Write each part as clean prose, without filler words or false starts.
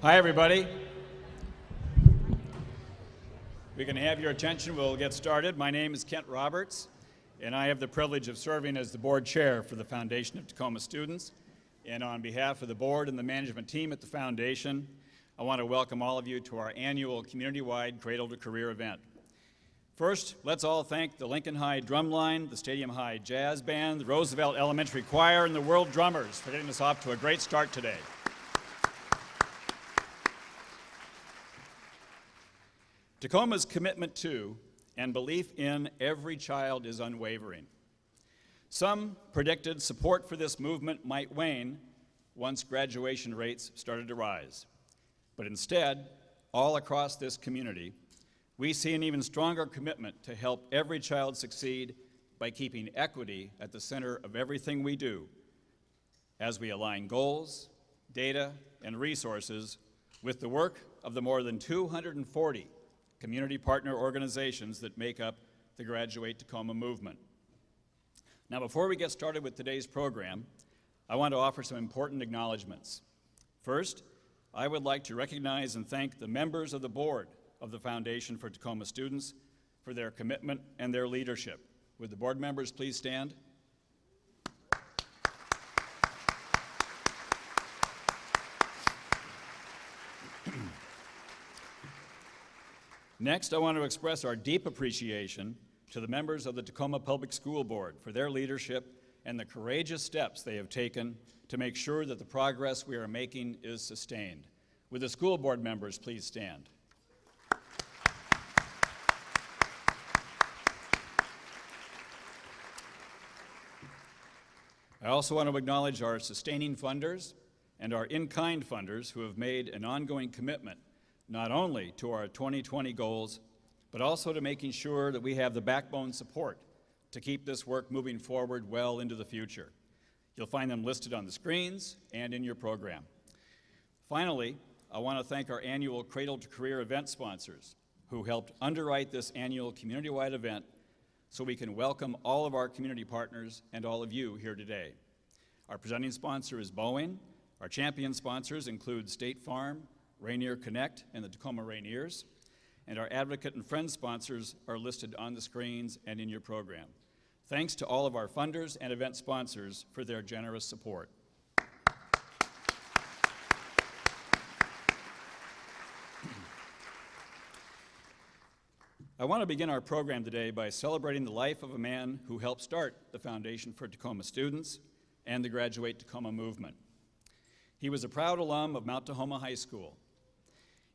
Hi, everybody. We can have your attention. We'll get started. My name is Kent Roberts, and I have the privilege of serving as the board chair for the Foundation of Tacoma Students. And on behalf of the board and the management team at the Foundation, I want to welcome all of you to our annual community-wide Cradle to Career event. First, let's all thank the Lincoln High Drumline, the Stadium High Jazz Band, the Roosevelt Elementary Choir, and the World Drummers for getting us off to a great start today. Tacoma's commitment to and belief in every child is unwavering. Some predicted support for this movement might wane once graduation rates started to rise. But instead, all across this community, we see an even stronger commitment to help every child succeed by keeping equity at the center of everything we do as we align goals, data, and resources with the work of the more than 240 community partner organizations that make up the Graduate Tacoma movement. Now, before we get started with today's program, I want to offer some important acknowledgments. First, I would like to recognize and thank the members of the board of the Foundation for Tacoma Students for their commitment and their leadership. Would the board members please stand? Next, I want to express our deep appreciation to the members of the Tacoma Public School Board for their leadership and the courageous steps they have taken to make sure that the progress we are making is sustained. Would the school board members please stand? I also want to acknowledge our sustaining funders and our in-kind funders who have made an ongoing commitment not only to our 2020 goals, but also to making sure that we have the backbone support to keep this work moving forward well into the future. You'll find them listed on the screens and in your program. Finally, I want to thank our annual Cradle to Career event sponsors who helped underwrite this annual community-wide event so we can welcome all of our community partners and all of you here today. Our presenting sponsor is Boeing. Our champion sponsors include State Farm, Rainier Connect, and the Tacoma Rainiers, and our advocate and friend sponsors are listed on the screens and in your program. Thanks to all of our funders and event sponsors for their generous support. I want to begin our program today by celebrating the life of a man who helped start the Foundation for Tacoma Students and the Graduate Tacoma movement. He was a proud alum of Mount Tacoma High School.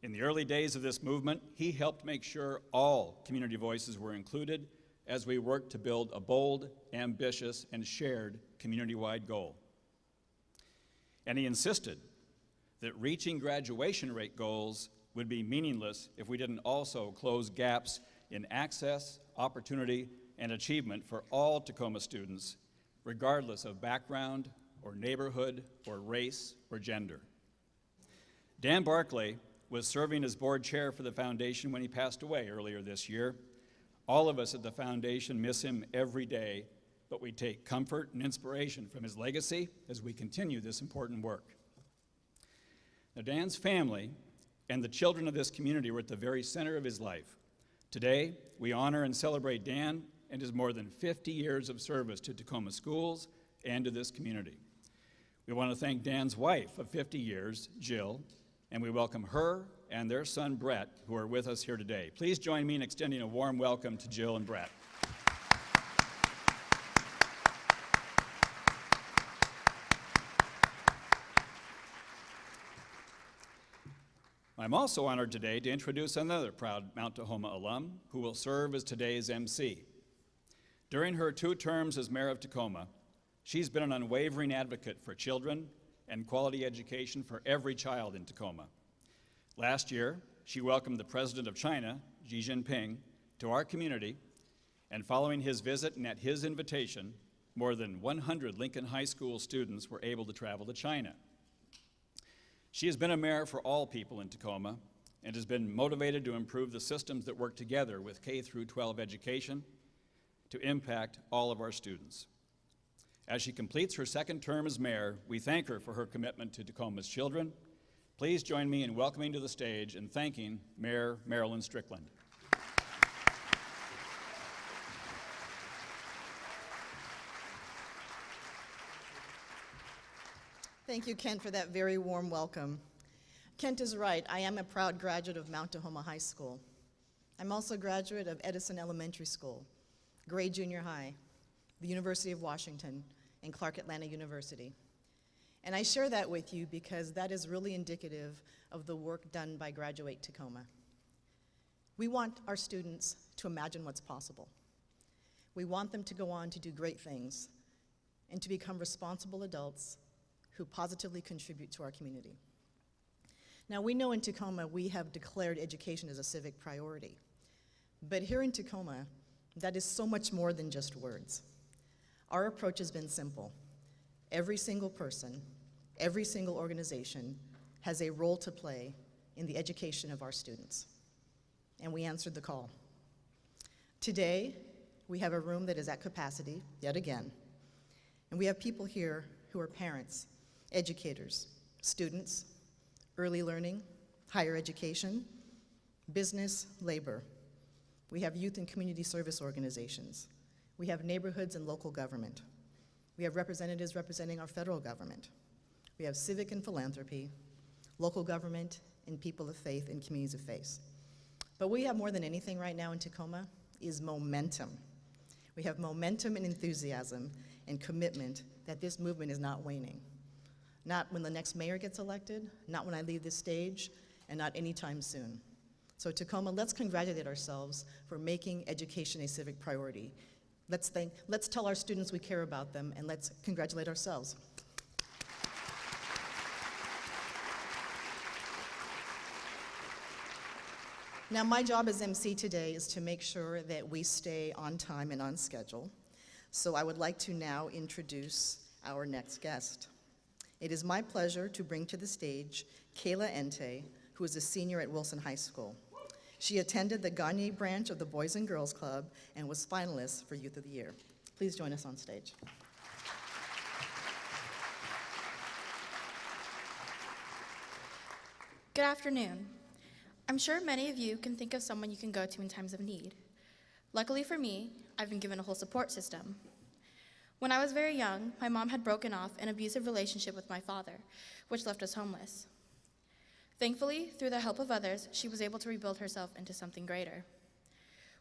In the early days of this movement, he helped make sure all community voices were included as we worked to build a bold, ambitious, and shared community-wide goal. And he insisted that reaching graduation rate goals would be meaningless if we didn't also close gaps in access, opportunity, and achievement for all Tacoma students, regardless of background or neighborhood or race or gender. Dan Barclay was serving as board chair for the Foundation when he passed away earlier this year. All of us at the Foundation miss him every day, but we take comfort and inspiration from his legacy as we continue this important work. Now, Dan's family and the children of this community were at the very center of his life. Today, we honor and celebrate Dan and his more than 50 years of service to Tacoma schools and to this community. We want to thank Dan's wife of 50 years, Jill, and we welcome her and their son, Brett, who are with us here today. Please join me in extending a warm welcome to Jill and Brett. I'm also honored today to introduce another proud Mount Tacoma alum who will serve as today's MC. During her 2 terms as mayor of Tacoma, she's been an unwavering advocate for children and quality education for every child in Tacoma. Last year, she welcomed the president of China, Xi Jinping, to our community, and following his visit and at his invitation, more than 100 Lincoln High School students were able to travel to China. She has been a mayor for all people in Tacoma and has been motivated to improve the systems that work together with K-12 education to impact all of our students. As she completes her 2nd term as mayor, we thank her for her commitment to Tacoma's children. Please join me in welcoming to the stage and thanking Mayor Marilyn Strickland. Thank you, Kent, for that very warm welcome. Kent is right. I am a proud graduate of Mount Tacoma High School. I'm also a graduate of Edison Elementary School, Gray Junior High, the University of Washington, and Clark Atlanta University. And I share that with you because that is really indicative of the work done by Graduate Tacoma. We want our students to imagine what's possible. We want them to go on to do great things and to become responsible adults who positively contribute to our community. Now, we know in Tacoma we have declared education as a civic priority, but here in Tacoma, that is so much more than just words. Our approach has been simple. Every single person, every single organization has a role to play in the education of our students, and we answered the call. Today, we have a room that is at capacity, yet again, and we have people here who are parents, educators, students, early learning, higher education, business, labor. We have youth and community service organizations. We have neighborhoods and local government. We have representatives representing our federal government. We have civic and philanthropy, local government, and people of faith and communities of faith. But we have more than anything right now in Tacoma is momentum. We have momentum and enthusiasm and commitment that this movement is not waning. Not when the next mayor gets elected, not when I leave this stage, and not anytime soon. So Tacoma, let's congratulate ourselves for making education a civic priority. Let's tell our students we care about them, and let's congratulate ourselves. Now, my job as MC today is to make sure that we stay on time and on schedule. So I would like to now introduce our next guest. It is my pleasure to bring to the stage Kayla Ente, who is a senior at Wilson High School. She attended the Gagne branch of the Boys and Girls Club and was finalist for Youth of the Year. Please join us on stage. Good afternoon. I'm sure many of you can think of someone you can go to in times of need. Luckily for me, I've been given a whole support system. When I was very young, my mom had broken off an abusive relationship with my father, which left us homeless. Thankfully, through the help of others, she was able to rebuild herself into something greater.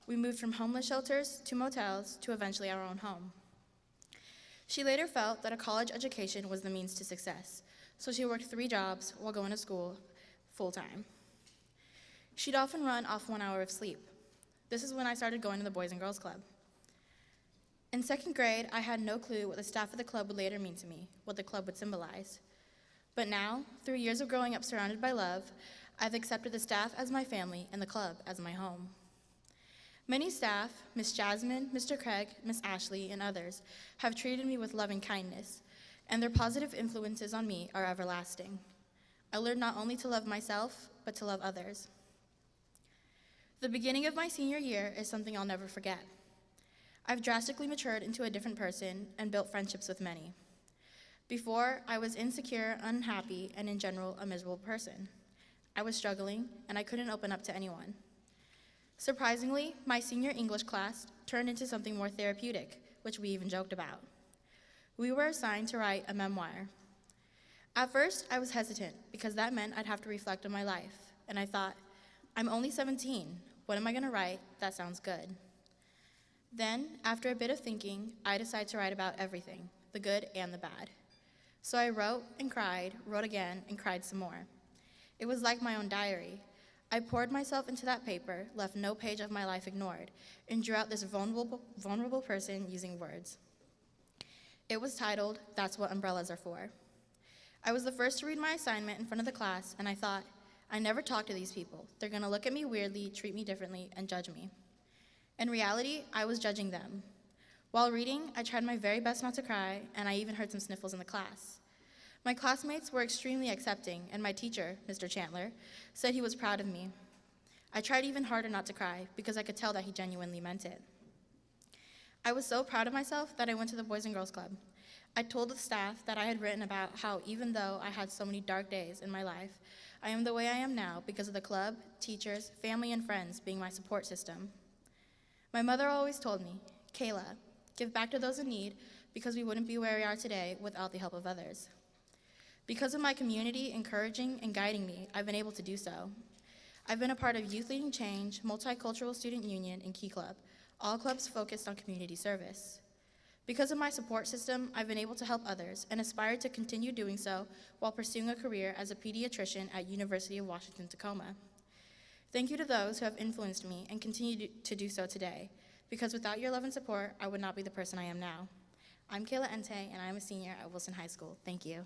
We moved from homeless shelters to motels to eventually our own home. She later felt that a college education was the means to success, so she worked 3 jobs while going to school full-time. She'd often run off 1 hour of sleep. This is when I started going to the Boys and Girls Club. In 2nd grade, I had no clue what the staff of the club would later mean to me, what the club would symbolize. But now, through years of growing up surrounded by love, I've accepted the staff as my family and the club as my home. Many staff, Miss Jasmine, Mr. Craig, Miss Ashley, and others, have treated me with loving kindness, and their positive influences on me are everlasting. I learned not only to love myself, but to love others. The beginning of my senior year is something I'll never forget. I've drastically matured into a different person and built friendships with many. Before, I was insecure, unhappy, and in general, a miserable person. I was struggling, and I couldn't open up to anyone. Surprisingly, my senior English class turned into something more therapeutic, which we even joked about. We were assigned to write a memoir. At first, I was hesitant because that meant I'd have to reflect on my life, and I thought, I'm only 17. What am I going to write? That sounds good. Then, after a bit of thinking, I decided to write about everything, the good and the bad. So I wrote and cried, wrote again, and cried some more. It was like my own diary. I poured myself into that paper, left no page of my life ignored, and drew out this vulnerable person using words. It was titled, That's What Umbrellas Are For. I was the first to read my assignment in front of the class, and I thought, I never talk to these people. They're going to look at me weirdly, treat me differently, and judge me. In reality, I was judging them. While reading, I tried my very best not to cry, and I even heard some sniffles in the class. My classmates were extremely accepting, and my teacher, Mr. Chandler, said he was proud of me. I tried even harder not to cry because I could tell that he genuinely meant it. I was so proud of myself that I went to the Boys and Girls Club. I told the staff that I had written about how even though I had so many dark days in my life, I am the way I am now because of the club, teachers, family, and friends being my support system. My mother always told me, Kayla, give back to those in need because we wouldn't be where we are today without the help of others. Because of my community encouraging and guiding me, I've been able to do so. I've been a part of Youth Leading Change, Multicultural Student Union, and Key Club, all clubs focused on community service. Because of my support system, I've been able to help others and aspire to continue doing so while pursuing a career as a pediatrician at University of Washington, Tacoma. Thank you to those who have influenced me and continue to do so today, because without your love and support, I would not be the person I am now. I'm Kayla Ente, and I'm a senior at Wilson High School. Thank you.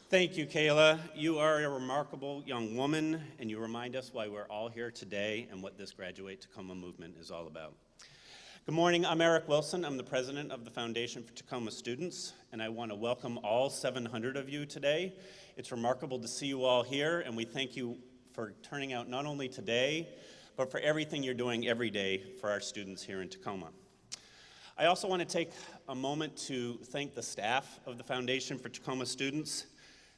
Thank you, Kayla. You are a remarkable young woman, and you remind us why we're all here today and what this Graduate Tacoma movement is all about. Good morning, I'm Eric Wilson. I'm the president of the Foundation for Tacoma Students, and I want to welcome all 700 of you today. It's remarkable to see you all here, and we thank you for turning out not only today, but for everything you're doing every day for our students here in Tacoma. I also want to take a moment to thank the staff of the Foundation for Tacoma Students.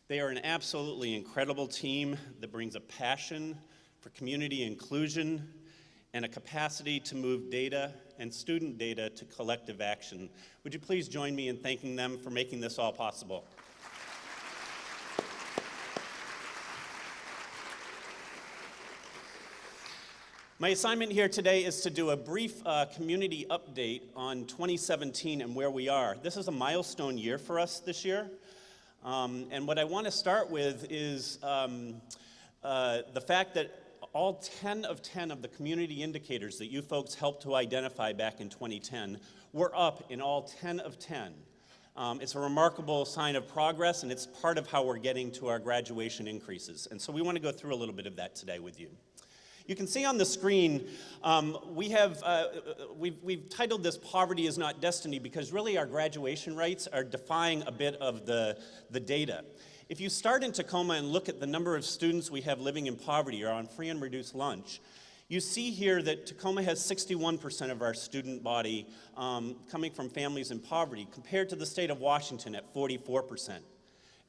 They are an absolutely incredible team that brings a passion for community inclusion and a capacity to move data and student data to collective action. Would you please join me in thanking them for making this all possible? My assignment here today is to do a brief community update on 2017 and where we are. This is a milestone year for us this year. And what I want to start with is the fact that all 10 of the community indicators that you folks helped to identify back in 2010 were up in all 10 of 10. It's a remarkable sign of progress, and it's part of how we're getting to our graduation increases. And so we want to go through a little bit of that today with you. You can see on the screen, we've titled this Poverty is Not Destiny because really our graduation rates are defying a bit of the data. If you start in Tacoma and look at the number of students we have living in poverty or on free and reduced lunch, you see here that Tacoma has 61% of our student body coming from families in poverty compared to the state of Washington at 44%.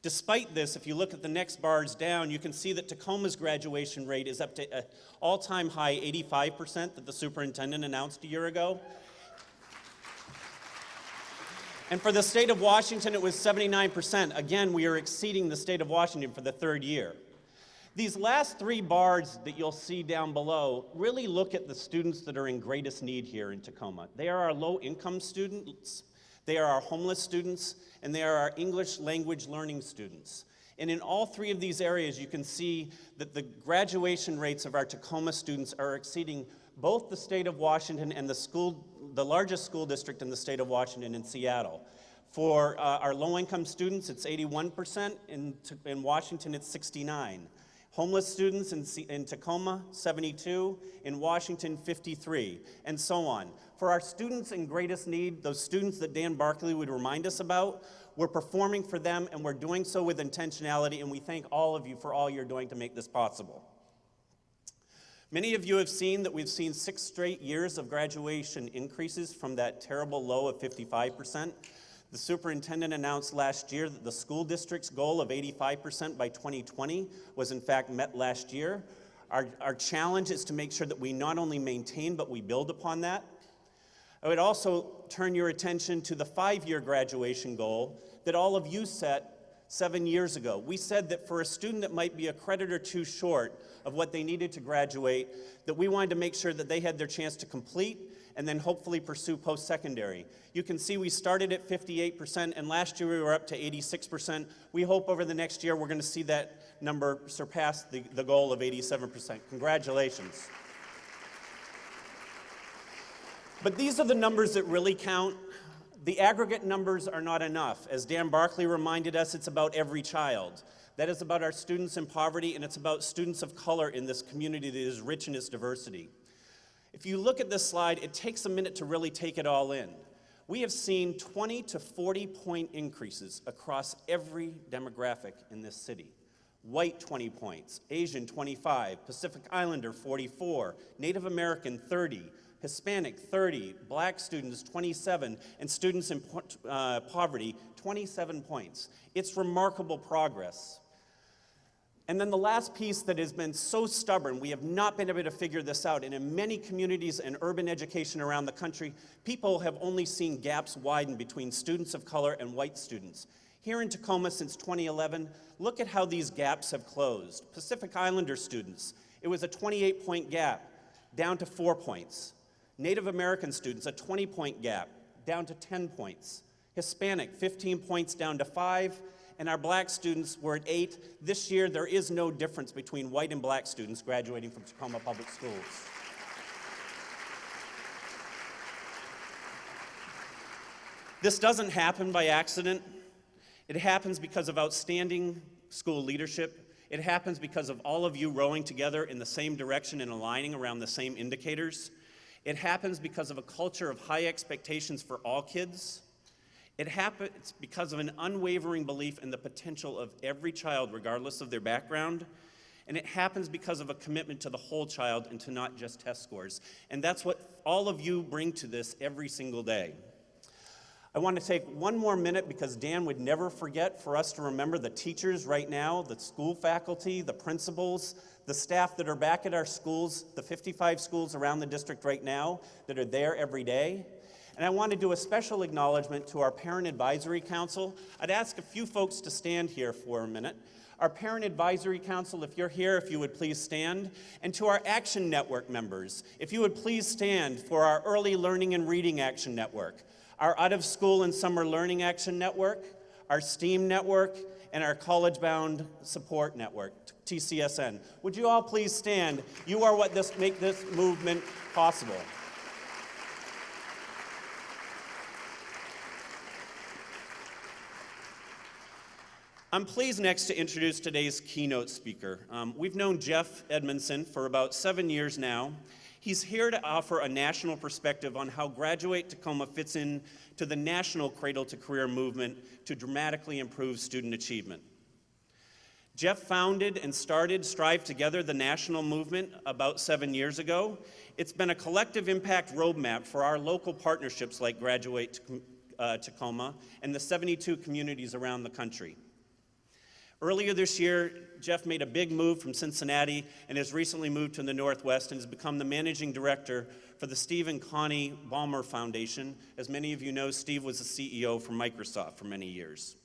Despite this, if you look at the next bars down, you can see that Tacoma's graduation rate is up to an all-time high 85% that the superintendent announced a year ago. And for the state of Washington, it was 79%. Again, we are exceeding the state of Washington for the third year. These last three bars that you'll see down below really look at the students that are in greatest need here in Tacoma. They are our low-income students, they are our homeless students, and they are our English language learning students. And in all three of these areas, you can see that the graduation rates of our Tacoma students are exceeding both the state of Washington and the largest school district in the state of Washington in Seattle. For our low-income students, it's 81%. In Washington, it's 69%. Homeless students in Tacoma, 72%. In Washington, 53%, and so on. For our students in greatest need, those students that Dan Barkley would remind us about, we're performing for them, and we're doing so with intentionality, and we thank all of you for all you're doing to make this possible. Many of you have seen that we've seen 6 straight years of graduation increases from that terrible low of 55%. The superintendent announced last year that the school district's goal of 85% by 2020 was in fact met last year. Our challenge is to make sure that we not only maintain, but we build upon that. I would also turn your attention to the 5-year graduation goal that all of you set 7 years ago. We said that for a student that might be a credit or two short of what they needed to graduate, that we wanted to make sure that they had their chance to complete and then hopefully pursue post-secondary. You can see we started at 58%, and last year we were up to 86%. We hope over the next year we're going to see that number surpass the goal of 87%. Congratulations. But these are the numbers that really count. The aggregate numbers are not enough. As Dan Barkley reminded us, it's about every child. That is about our students in poverty, and it's about students of color in this community that is rich in its diversity. If you look at this slide, it takes a minute to really take it all in. We have seen 20 to 40 point increases across every demographic in this city. White 20 points, Asian 25, Pacific Islander 44, Native American 30, Hispanic 30, Black students 27, and students in poverty 27 points. It's remarkable progress. And then the last piece that has been so stubborn, we have not been able to figure this out, and in many communities and urban education around the country, people have only seen gaps widen between students of color and white students. Here in Tacoma since 2011, look at how these gaps have closed. Pacific Islander students, it was a 28-point gap, down to 4 points. Native American students, a 20-point gap, down to 10 points. Hispanic, 15 points down to 5, and our black students were at 8. This year, there is no difference between white and black students graduating from Tacoma Public Schools. This doesn't happen by accident. It happens because of outstanding school leadership. It happens because of all of you rowing together in the same direction and aligning around the same indicators. It happens because of a culture of high expectations for all kids. It happens because of an unwavering belief in the potential of every child, regardless of their background. And it happens because of a commitment to the whole child and to not just test scores. And that's what all of you bring to this every single day. I want to take one more minute because Dan would never forget for us to remember the teachers right now, the school faculty, the principals, the staff that are back at our schools, the 55 schools around the district right now that are there every day. And I want to do a special acknowledgement to our Parent Advisory Council. I'd ask a few folks to stand here for a minute. Our Parent Advisory Council, if you're here, if you would please stand. And to our Action Network members, if you would please stand for our Early Learning and Reading Action Network, our Out of School and Summer Learning Action Network, our STEAM Network, and our College Bound Support Network, TCSN. Would you all please stand? You are what make this movement possible. I'm pleased next to introduce today's keynote speaker. We've known Jeff Edmondson for about 7 years now. He's here to offer a national perspective on how Graduate Tacoma fits in to the national Cradle to Career movement to dramatically improve student achievement. Jeff founded and started Strive Together, the national movement, about 7 years ago. It's been a collective impact roadmap for our local partnerships like Graduate Tacoma and the 72 communities around the country. Earlier this year, Jeff made a big move from Cincinnati and has recently moved to the Northwest and has become the managing director for the Steve and Connie Ballmer Foundation. As many of you know, Steve was the CEO for Microsoft for many years.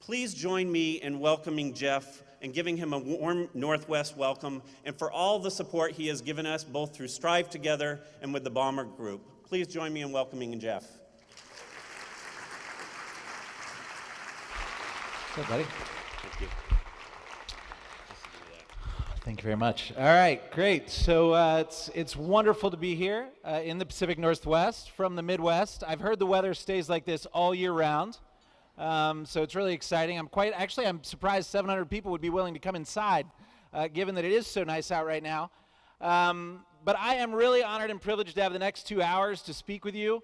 Please join me in welcoming Jeff and giving him a warm Northwest welcome and for all the support he has given us both through Strive Together and with the Ballmer Group. Please join me in welcoming Jeff. What's up, buddy? Thank you very much. All right, great. So it's wonderful to be here in the Pacific Northwest from the Midwest. I've heard the weather stays like this all year round, so it's really exciting. I'm surprised 700 people would be willing to come inside, given that it is so nice out right now. But I am really honored and privileged to have the next 2 hours to speak with you.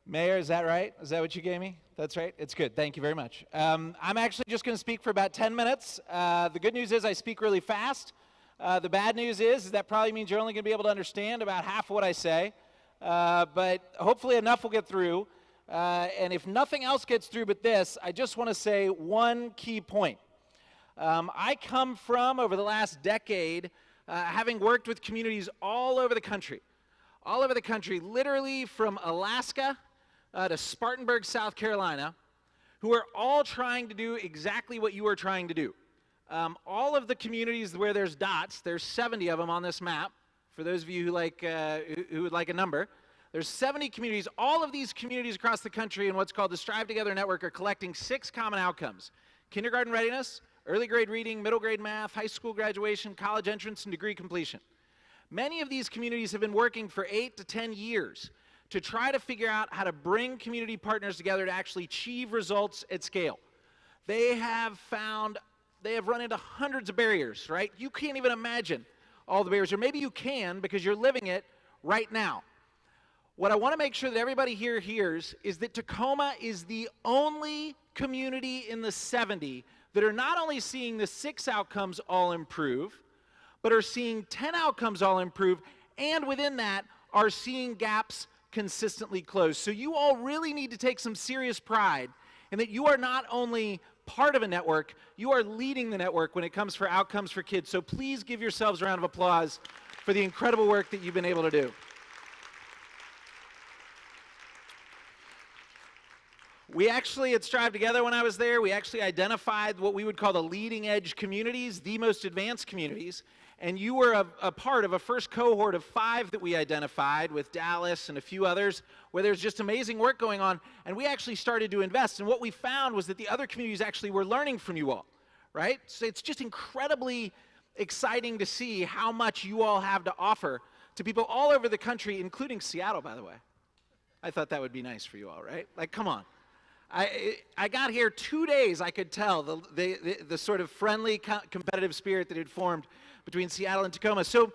Mayor, is that right? Is that what you gave me? That's right? It's good. Thank you very much. I'm actually just going to speak for about 10 minutes. The good news is I speak really fast. The bad news is that probably means you're only going to be able to understand about half of what I say. But hopefully enough will get through. And if nothing else gets through but this, I just want to say one key point. I come from, over the last decade, having worked with communities all over the country. All over the country, literally from Alaska to Spartanburg, South Carolina, who are all trying to do exactly what you are trying to do. All of the communities where there's dots, there's 70 of them on this map, for those of you who would like a number. There's 70 communities. All of these communities across the country in what's called the Strive Together Network are collecting 6 common outcomes: kindergarten readiness, early grade reading, middle grade math, high school graduation, college entrance, and degree completion. Many of these communities have been working for 8 to 10 years to try to figure out how to bring community partners together to actually achieve results at scale. They have run into hundreds of barriers, right? You can't even imagine all the barriers, or maybe you can because you're living it right now. What I want to make sure that everybody here hears is that Tacoma is the only community in the 70 that are not only seeing the 6 outcomes all improve, but are seeing 10 outcomes all improve, and within that are seeing gaps consistently close. So you all really need to take some serious pride in that you are not only part of a network, you are leading the network when it comes for outcomes for kids. So please give yourselves a round of applause for the incredible work that you've been able to do. We actually, at Strive Together when I was there, we actually identified what we would call the leading edge communities, the most advanced communities, and you were a part of a first cohort of 5 that we identified with Dallas and a few others where there's just amazing work going on, and we actually started to invest, and what we found was that the other communities actually were learning from you all, right? So it's just incredibly exciting to see how much you all have to offer to people all over the country, including Seattle, by the way. I thought that would be nice for you all, right? Like, come on. I got here 2 days, I could tell the sort of friendly, competitive spirit that had formed between Seattle and Tacoma. So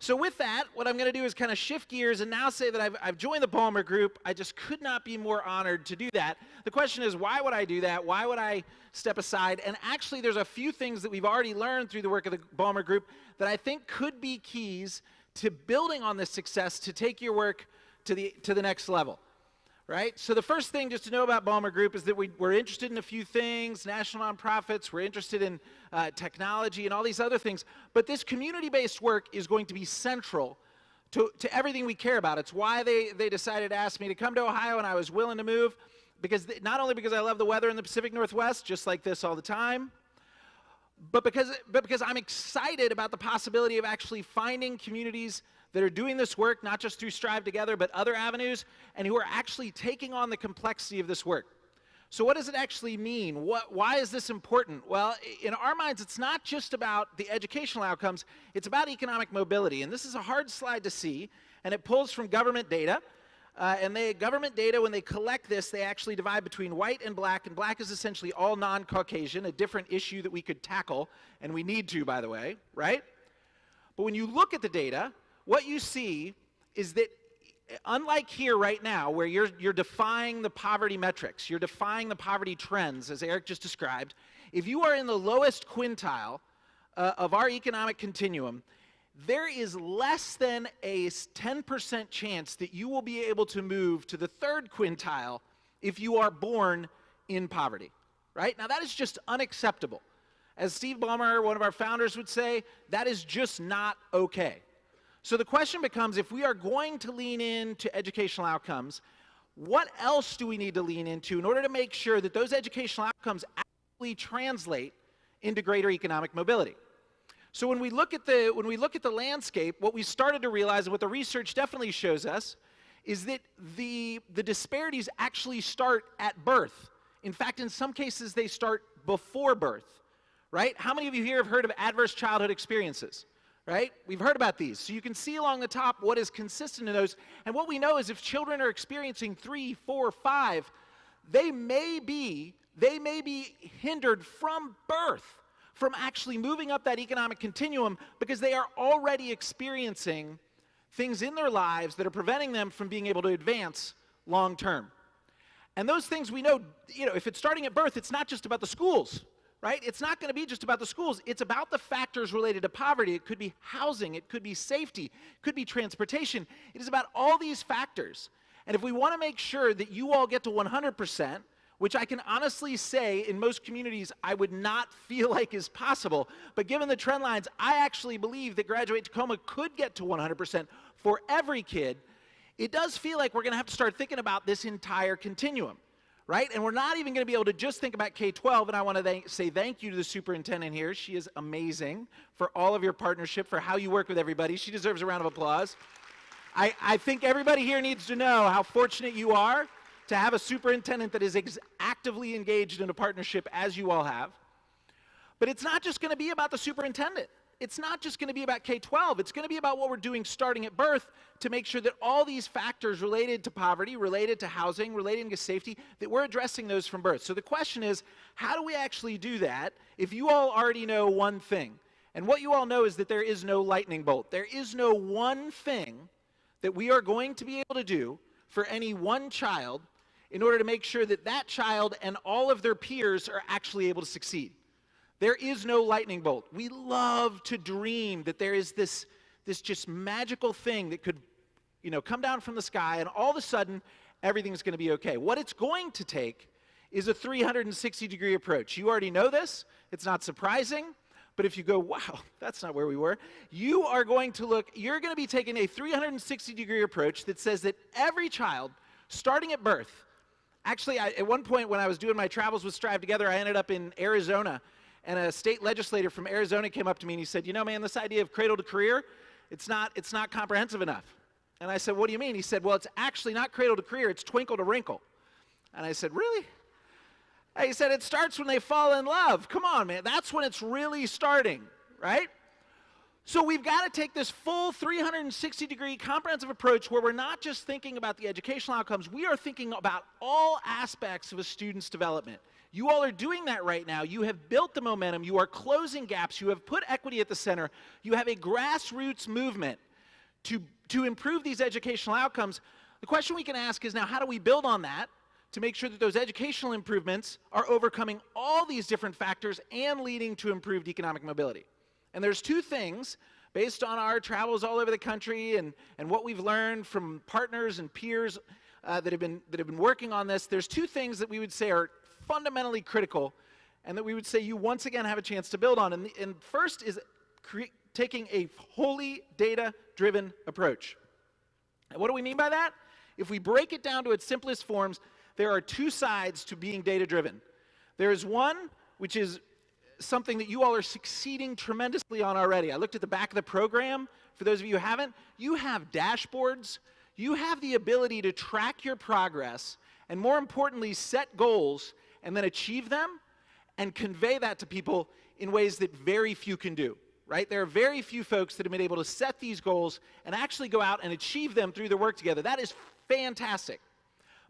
with that, what I'm going to do is kind of shift gears and now say that I've joined the Ballmer Group. I just could not be more honored to do that. The question is, why would I do that? Why would I step aside? And actually, there's a few things that we've already learned through the work of the Ballmer Group that I think could be keys to building on this success to take your work to the next level. Right? So the first thing just to know about Ballmer Group is that we're interested in a few things, national nonprofits, we're interested in technology and all these other things, but this community-based work is going to be central to everything we care about. It's why they decided to ask me to come to Ohio, and I was willing to move, because not only because I love the weather in the Pacific Northwest, just like this all the time, but because I'm excited about the possibility of actually finding communities that are doing this work, not just through Strive Together, but other avenues, and who are actually taking on the complexity of this work. So what does it actually mean? Why is this important? Well, in our minds, it's not just about the educational outcomes, it's about economic mobility. And this is a hard slide to see, and it pulls from government data. Government data, when they collect this, they actually divide between white and black is essentially all non-Caucasian, a different issue that we could tackle, and we need to, by the way, right? But when you look at the data, what you see is that, unlike here right now, where you're defying the poverty metrics, you're defying the poverty trends, as Eric just described, if you are in the lowest quintile of our economic continuum, there is less than a 10% chance that you will be able to move to the 3rd quintile if you are born in poverty, right? Now, that is just unacceptable. As Steve Ballmer, one of our founders, would say, that is just not okay. So the question becomes, if we are going to lean into educational outcomes, what else do we need to lean into in order to make sure that those educational outcomes actually translate into greater economic mobility? So when we look at the landscape, what we started to realize, and what the research definitely shows us, is that the disparities actually start at birth. In fact, in some cases, they start before birth, right? How many of you here have heard of adverse childhood experiences? Right? We've heard about these. So you can see along the top what is consistent in those. And what we know is if children are experiencing 3, 4, 5, they may be hindered from birth from actually moving up that economic continuum because they are already experiencing things in their lives that are preventing them from being able to advance long term. And those things we know, if it's starting at birth, it's not just about the schools. Right? It's not going to be just about the schools. It's about the factors related to poverty. It could be housing. It could be safety. It could be transportation. It is about all these factors. And if we want to make sure that you all get to 100%, which I can honestly say in most communities I would not feel like is possible, but given the trend lines, I actually believe that Graduate Tacoma could get to 100% for every kid. It does feel like we're going to have to start thinking about this entire continuum. Right? And we're not even going to be able to just think about K-12, and I want to say thank you to the superintendent here. She is amazing for all of your partnership, for how you work with everybody. She deserves a round of applause. I think everybody here needs to know how fortunate you are to have a superintendent that is actively engaged in a partnership as you all have. But it's not just going to be about the superintendent. It's not just going to be about K-12. It's going to be about what we're doing starting at birth to make sure that all these factors related to poverty, related to housing, related to safety, that we're addressing those from birth. So the question is, how do we actually do that if you all already know one thing? And what you all know is that there is no lightning bolt. There is no one thing that we are going to be able to do for any one child in order to make sure that that child and all of their peers are actually able to succeed. There is no lightning bolt. We love to dream that there is this just magical thing that could, come down from the sky and all of a sudden everything's going to be okay. What it's going to take is a 360-degree approach. You already know this. It's not surprising. But if you go, wow, that's not where we were, you're going to be taking a 360-degree approach that says that every child, starting at birth, actually, at one point when I was doing my travels with Strive Together, I ended up in Arizona, and a state legislator from Arizona came up to me and he said, man, this idea of cradle to career, it's not comprehensive enough. And I said, what do you mean? He said, well, it's actually not cradle to career, it's twinkle to wrinkle. And I said, really? He said, it starts when they fall in love. Come on, man. That's when it's really starting, right? So we've got to take this full 360-degree comprehensive approach where we're not just thinking about the educational outcomes. We are thinking about all aspects of a student's development. You all are doing that right now. You have built the momentum. You are closing gaps. You have put equity at the center. You have a grassroots movement to improve these educational outcomes. The question we can ask is now, how do we build on that to make sure that those educational improvements are overcoming all these different factors and leading to improved economic mobility? And there's two things, based on our travels all over the country and what we've learned from partners and peers that have been working on this, there's two things that we would say are fundamentally critical and that we would say you once again have a chance to build on. And first is taking a wholly data-driven approach. And what do we mean by that? If we break it down to its simplest forms, there are two sides to being data-driven. There is one, which is something that you all are succeeding tremendously on already. I looked at the back of the program. For those of you who haven't, you have dashboards. You have the ability to track your progress and, more importantly, set goals and then achieve them and convey that to people in ways that very few can do, right? There are very few folks that have been able to set these goals and actually go out and achieve them through their work together. That is fantastic.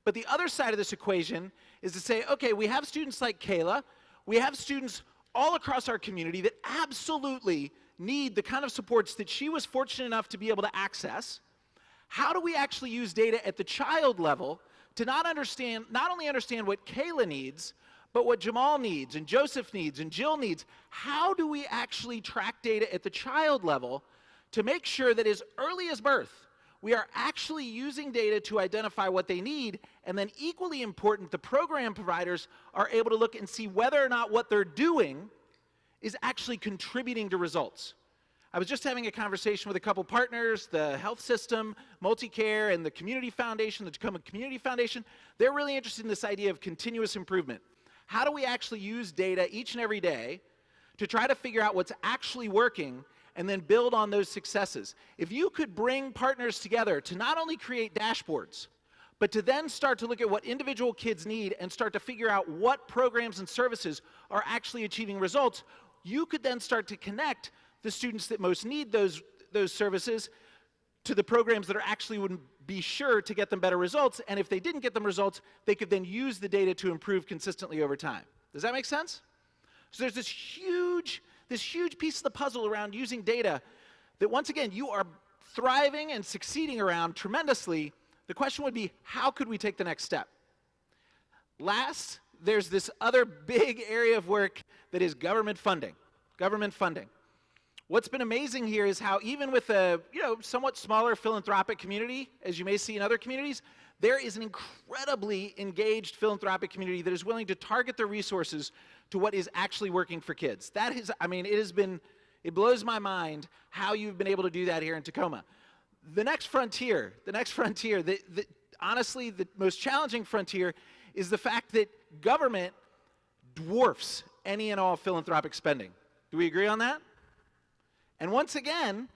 But the other side of this equation is to say, okay, we have students like Kayla, we have students all across our community that absolutely need the kind of supports that she was fortunate enough to be able to access. How do we actually use data at the child level to not only understand what Kayla needs, but what Jamal needs and Joseph needs and Jill needs? How do we actually track data at the child level to make sure that as early as birth, we are actually using data to identify what they need, and then equally important, the program providers are able to look and see whether or not what they're doing is actually contributing to results. I was just having a conversation with a couple partners, the health system, Multicare, and the Community Foundation, the Tacoma Community Foundation. They're really interested in this idea of continuous improvement. How do we actually use data each and every day to try to figure out what's actually working and then build on those successes? If you could bring partners together to not only create dashboards, but to then start to look at what individual kids need and start to figure out what programs and services are actually achieving results, you could then start to connect the students that most need those services to the programs that are actually would be sure to get them better results. And if they didn't get them results, they could then use the data to improve consistently over time. Does that make sense? So there's this huge piece of the puzzle around using data that, once again, you are thriving and succeeding around tremendously. The question would be, how could we take the next step? Last, there's this other big area of work that is government funding. Government funding. What's been amazing here is how even with a somewhat smaller philanthropic community, as you may see in other communities, there is an incredibly engaged philanthropic community that is willing to target their resources to what is actually working for kids. That is, it blows my mind how you've been able to do that here in Tacoma. The next frontier, honestly, the most challenging frontier is the fact that government dwarfs any and all philanthropic spending. Do we agree on that? And once again,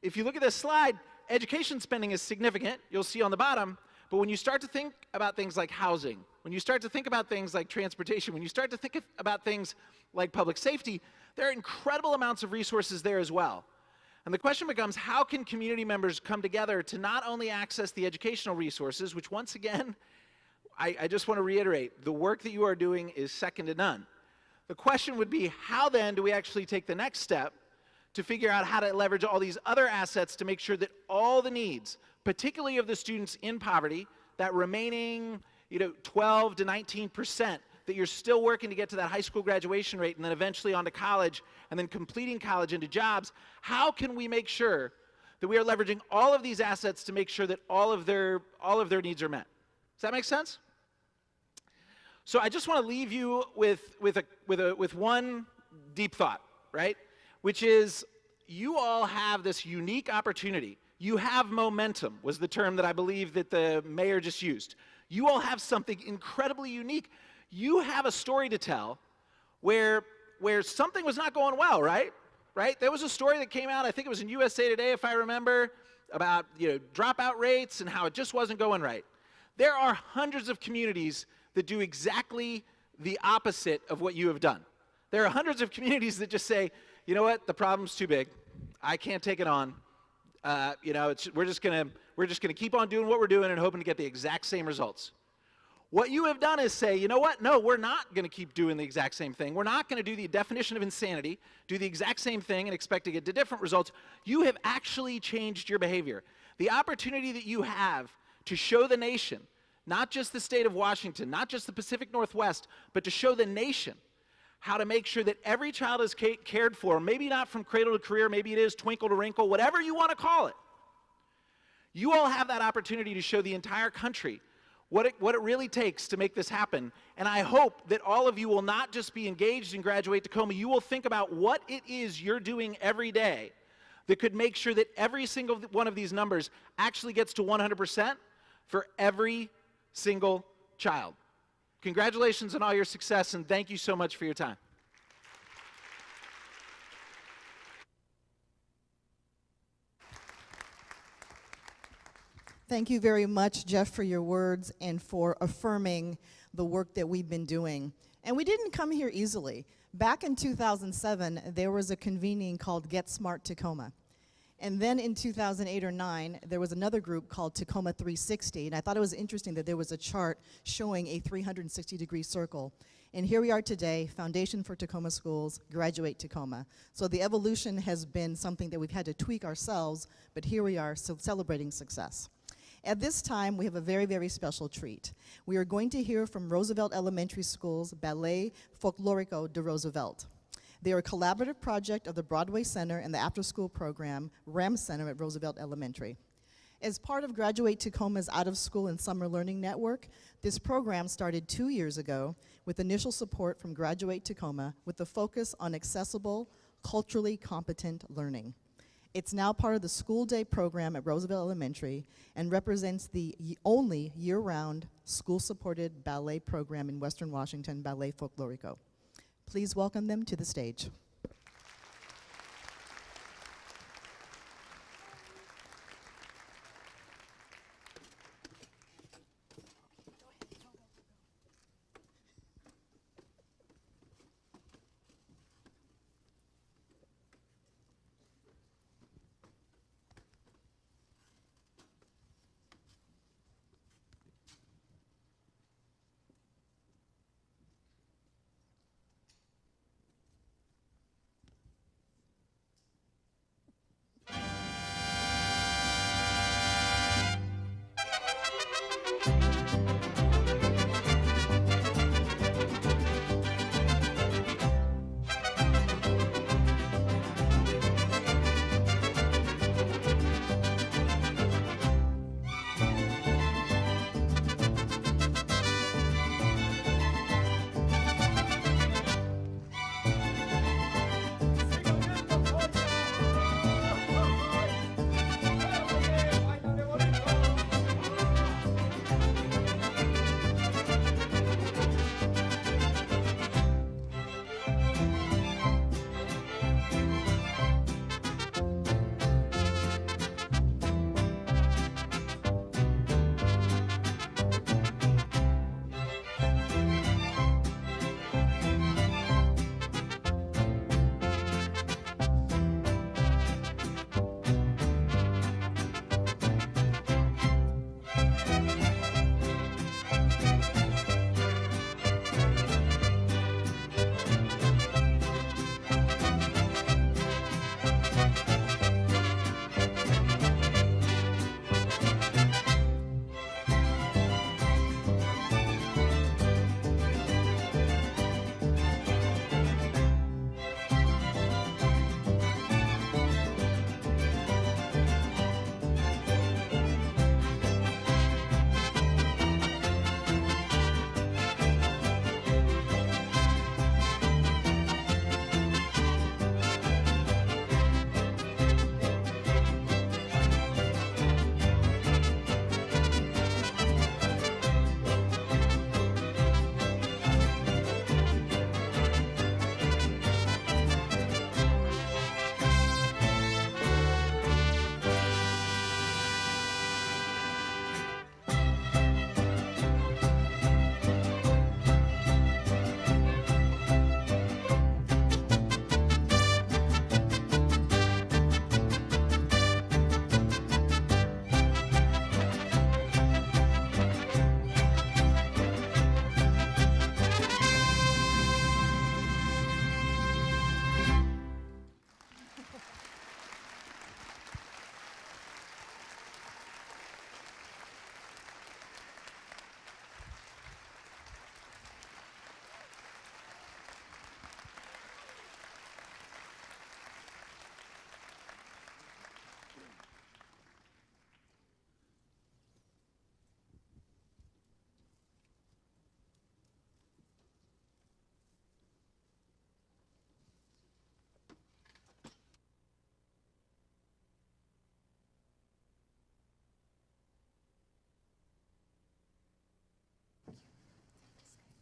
if you look at this slide, education spending is significant, you'll see on the bottom, but when you start to think about things like housing, when you start to think about things like transportation, when you start to think about things like public safety, there are incredible amounts of resources there as well. And the question becomes, how can community members come together to not only access the educational resources, which once again, I just want to reiterate, the work that you are doing is second to none. The question would be, how then do we actually take the next step to figure out how to leverage all these other assets to make sure that all the needs, particularly of the students in poverty, that remaining 12 to 19% that you're still working to get to that high school graduation rate and then eventually onto college and then completing college into jobs, how can we make sure that we are leveraging all of these assets to make sure that all of their needs are met? Does that make sense? So I just want to leave you with one deep thought, right? Which is, you all have this unique opportunity. You have momentum, was the term that I believe that the mayor just used. You all have something incredibly unique. You have a story to tell where something was not going well, right? Right? There was a story that came out, I think it was in USA Today, if I remember, about dropout rates and how it just wasn't going right. There are hundreds of communities that do exactly the opposite of what you have done. There are hundreds of communities that just say, you know what, the problem's too big. I can't take it on. We're just gonna keep on doing what we're doing and hoping to get the exact same results. What you have done is say, you know what, no, we're not gonna keep doing the exact same thing. We're not gonna do the definition of insanity, do the exact same thing and expect to get to different results. You have actually changed your behavior. The opportunity that you have to show the nation, not just the state of Washington, not just the Pacific Northwest, but to show the nation how to make sure that every child is cared for, maybe not from cradle to career, maybe it is twinkle to wrinkle, whatever you want to call it. You all have that opportunity to show the entire country what it really takes to make this happen. And I hope that all of you will not just be engaged in Graduate Tacoma, you will think about what it is you're doing every day that could make sure that every single one of these numbers actually gets to 100% for every single child. Congratulations on all your success, and thank you so much for your time. Thank you very much, Jeff, for your words and for affirming the work that we've been doing. And we didn't come here easily. Back in 2007, there was a convening called Get Smart Tacoma. And then in 2008 or 9, there was another group called Tacoma 360, and I thought it was interesting that there was a chart showing a 360-degree circle. And here we are today, Foundation for Tacoma Schools, Graduate Tacoma. So the evolution has been something that we've had to tweak ourselves, but here we are celebrating success. At this time, we have a very, very special treat. We are going to hear from Roosevelt Elementary School's Ballet Folklorico de Roosevelt. They are a collaborative project of the Broadway Center and the after-school program, RAM Center at Roosevelt Elementary. As part of Graduate Tacoma's out-of-school and summer learning network, this program started 2 years ago with initial support from Graduate Tacoma with the focus on accessible, culturally competent learning. It's now part of the school day program at Roosevelt Elementary and represents the only year-round school-supported ballet program in Western Washington, Ballet Folklorico. Please welcome them to the stage.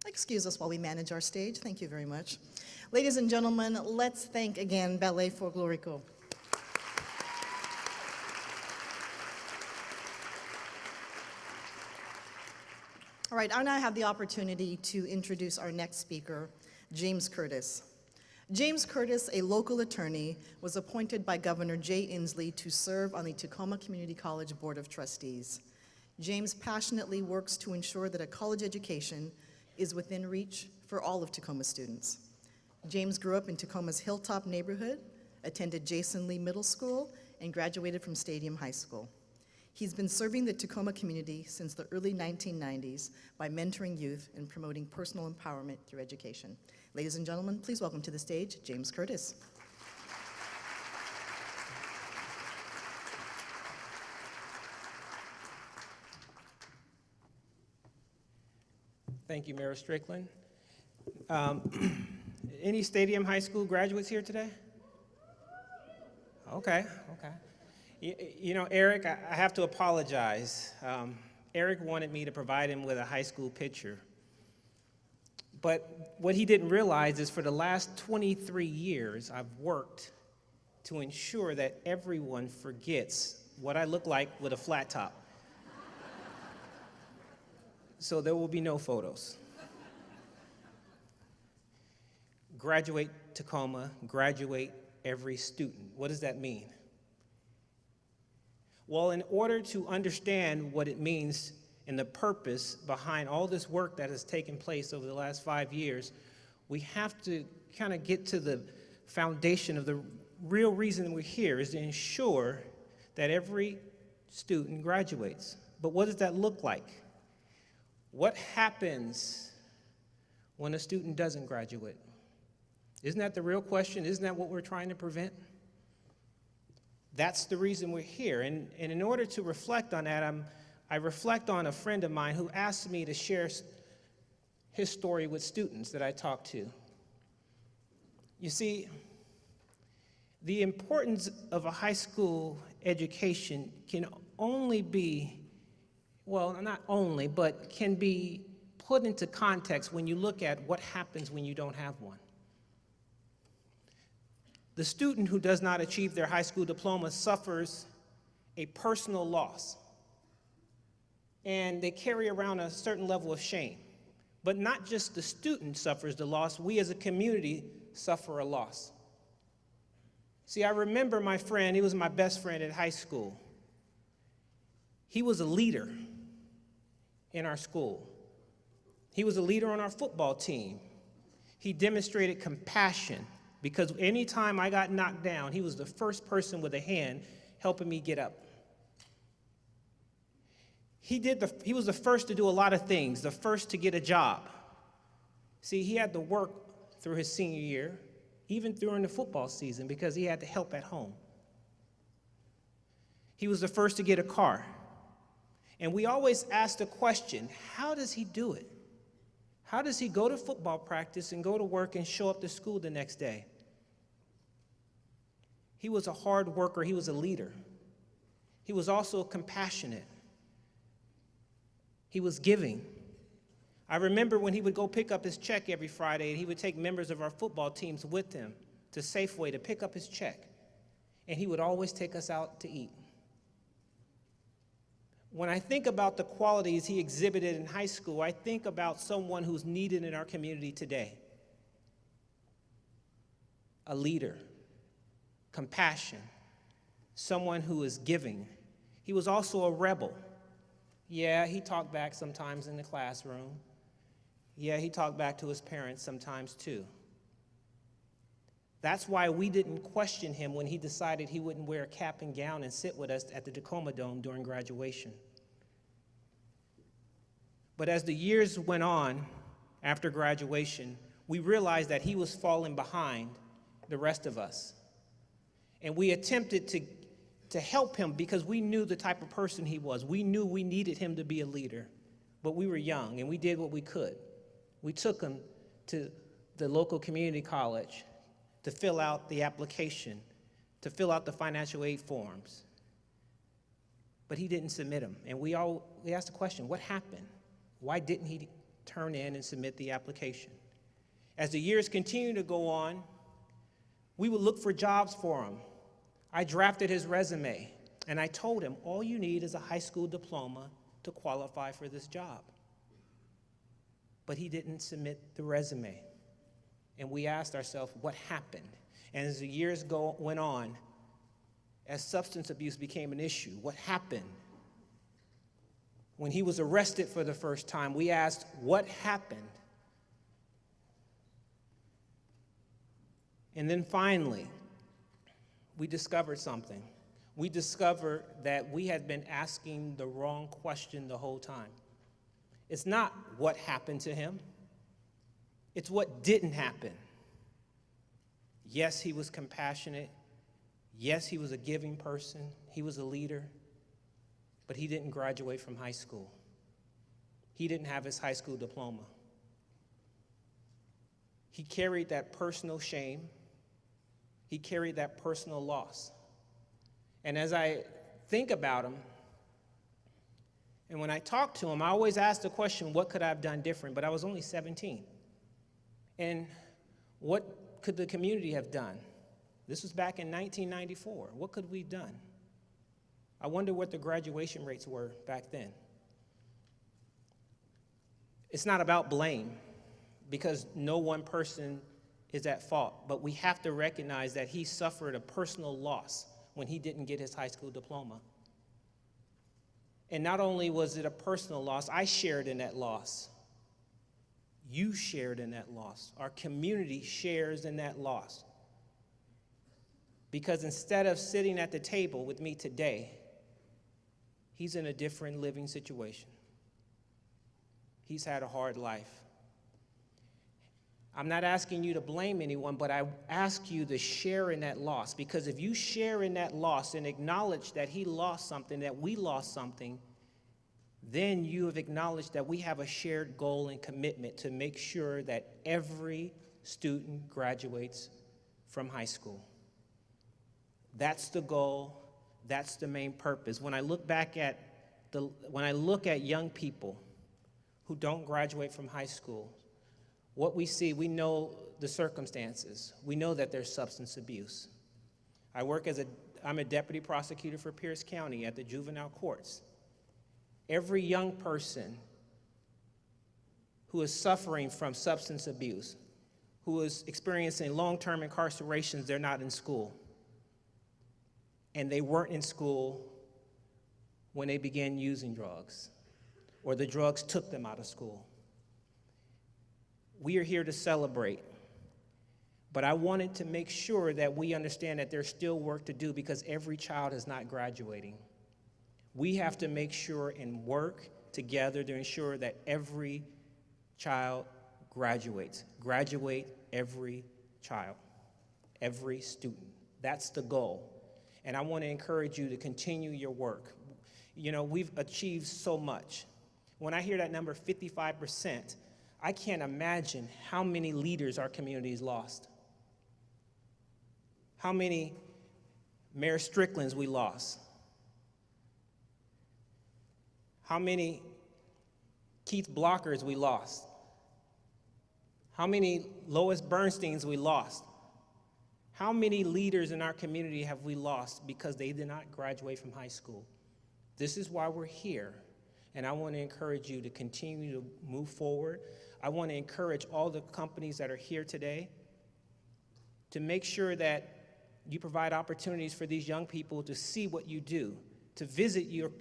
Excuse us while we manage our stage. Thank you very much. Ladies and gentlemen, let's thank again Ballet Folklorico. All right, I now have the opportunity to introduce our next speaker, James Curtis. James Curtis, a local attorney, was appointed by Governor Jay Inslee to serve on the Tacoma Community College Board of Trustees. James passionately works to ensure that a college education is within reach for all of Tacoma students. James grew up in Tacoma's Hilltop neighborhood, attended Jason Lee Middle School, and graduated from Stadium High School. He's been serving the Tacoma community since the early 1990s by mentoring youth and promoting personal empowerment through education. Ladies and gentlemen, please welcome to the stage, James Curtis. Thank you, Mayor Strickland. Any Stadium High School graduates here today? Okay. You know, Eric, I have to apologize. Eric wanted me to provide him with a high school picture. But what he didn't realize is for the last 23 years, I've worked to ensure that everyone forgets what I look like with a flat top. So there will be no photos. Graduate Tacoma, graduate every student. What does that mean? Well, in order to understand what it means and the purpose behind all this work that has taken place over the last 5 years, we have to kind of get to the foundation of the real reason we're here is to ensure that every student graduates. But what does that look like? What happens when a student doesn't graduate? Isn't that the real question? Isn't that what we're trying to prevent? That's the reason we're here. And in order to reflect on that, I reflect on a friend of mine who asked me to share his story with students that I talked to. You see, the importance of a high school education can only be, well, not only, but can be put into context when you look at what happens when you don't have one. The student who does not achieve their high school diploma suffers a personal loss, and they carry around a certain level of shame. But not just the student suffers the loss, we as a community suffer a loss. See, I remember my friend, he was my best friend at high school. He was a leader in our school. He was a leader on our football team. He demonstrated compassion because anytime I got knocked down, he was the first person with a hand helping me get up. He was the first to do a lot of things, the first to get a job. See, he had to work through his senior year, even during the football season, because he had to help at home. He was the first to get a car. And we always ask the question, how does he do it? How does he go to football practice and go to work and show up to school the next day? He was a hard worker. He was a leader. He was also compassionate. He was giving. I remember when he would go pick up his check every Friday, and he would take members of our football teams with him to Safeway to pick up his check. And he would always take us out to eat. When I think about the qualities he exhibited in high school, I think about someone who's needed in our community today. A leader, compassion, someone who is giving. He was also a rebel. Yeah, he talked back sometimes in the classroom. Yeah, he talked back to his parents sometimes too. That's why we didn't question him when he decided he wouldn't wear a cap and gown and sit with us at the Tacoma Dome during graduation. But as the years went on after graduation, we realized that he was falling behind the rest of us. And we attempted to help him because we knew the type of person he was. We knew we needed him to be a leader, but we were young and we did what we could. We took him to the local community college to fill out the application, to fill out the financial aid forms. But he didn't submit them. And we asked the question, what happened? Why didn't he turn in and submit the application. As the years continued to go on, we would look for jobs for him. I drafted his resume, and I told him, all you need is a high school diploma to qualify for this job. But he didn't submit the resume. And we asked ourselves, what happened? And as the years went on, as substance abuse became an issue, what happened? When he was arrested for the first time, we asked, what happened? And then finally, we discovered something. We discovered that we had been asking the wrong question the whole time. It's not what happened to him. It's what didn't happen. Yes, he was compassionate. Yes, he was a giving person. He was a leader. But he didn't graduate from high school. He didn't have his high school diploma. He carried that personal shame. He carried that personal loss. And as I think about him, and when I talk to him, I always ask the question, what could I have done different? But I was only 17. And what could the community have done? This was back in 1994. What could we have done? I wonder what the graduation rates were back then. It's not about blame, because no one person is at fault, but we have to recognize that he suffered a personal loss when he didn't get his high school diploma. And not only was it a personal loss, I shared in that loss. You shared in that loss. Our community shares in that loss. Because instead of sitting at the table with me today, he's in a different living situation. He's had a hard life. I'm not asking you to blame anyone, but I ask you to share in that loss. Because if you share in that loss and acknowledge that he lost something, that we lost something, then you have acknowledged that we have a shared goal and commitment to make sure that every student graduates from high school. That's the goal. That's the main purpose. When I look at young people who don't graduate from high school, what we see, we know the circumstances. We know that there's substance abuse. I'm a deputy prosecutor for Pierce County at the juvenile courts. Every young person who is suffering from substance abuse, who is experiencing long-term incarcerations, they're not in school. And they weren't in school when they began using drugs, or the drugs took them out of school. We are here to celebrate, but I wanted to make sure that we understand that there's still work to do, because every child is not graduating. We have to make sure and work together to ensure that every child graduates. Graduate every child, every student. That's the goal. And I want to encourage you to continue your work. You know, we've achieved so much. When I hear that number, 55%, I can't imagine how many leaders our community has lost. How many Mayor Stricklands we lost. How many Keith Blockers we lost. How many Lois Bernsteins we lost. How many leaders in our community have we lost because they did not graduate from high school? This is why we're here, and I want to encourage you to continue to move forward. I want to encourage all the companies that are here today to make sure that you provide opportunities for these young people to see what you do, to visit your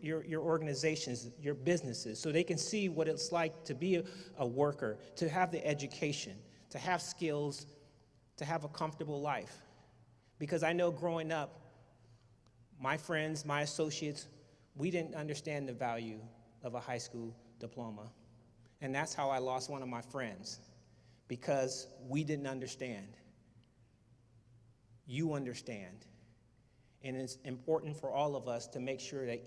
organizations, your businesses, so they can see what it's like to be a worker, to have the education, to have skills, to have a comfortable life. Because I know growing up, my friends, my associates, we didn't understand the value of a high school diploma. And that's how I lost one of my friends, because we didn't understand. You understand. And it's important for all of us to make sure that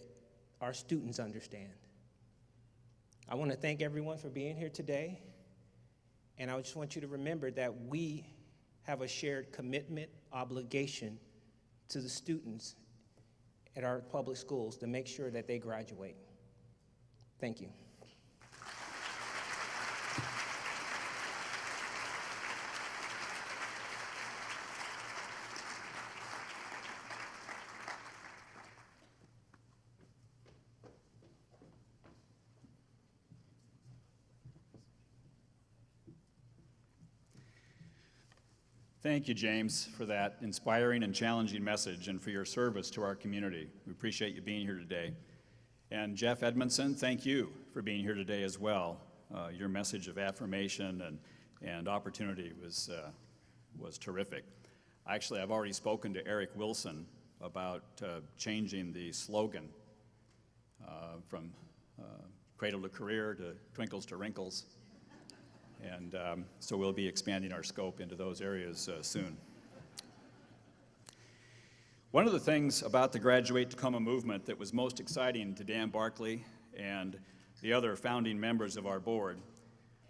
our students understand. I want to thank everyone for being here today. And I just want you to remember that we have a shared commitment, obligation to the students at our public schools to make sure that they graduate. Thank you. Thank you, James, for that inspiring and challenging message and for your service to our community. We appreciate you being here today. And Jeff Edmondson, thank you for being here today as well. Your message of affirmation and opportunity was terrific. Actually, I've already spoken to Eric Wilson about changing the slogan from Cradle to Career to Twinkles to Wrinkles. And so we'll be expanding our scope into those areas soon. One of the things about the Graduate Tacoma movement that was most exciting to Dan Barkley and the other founding members of our board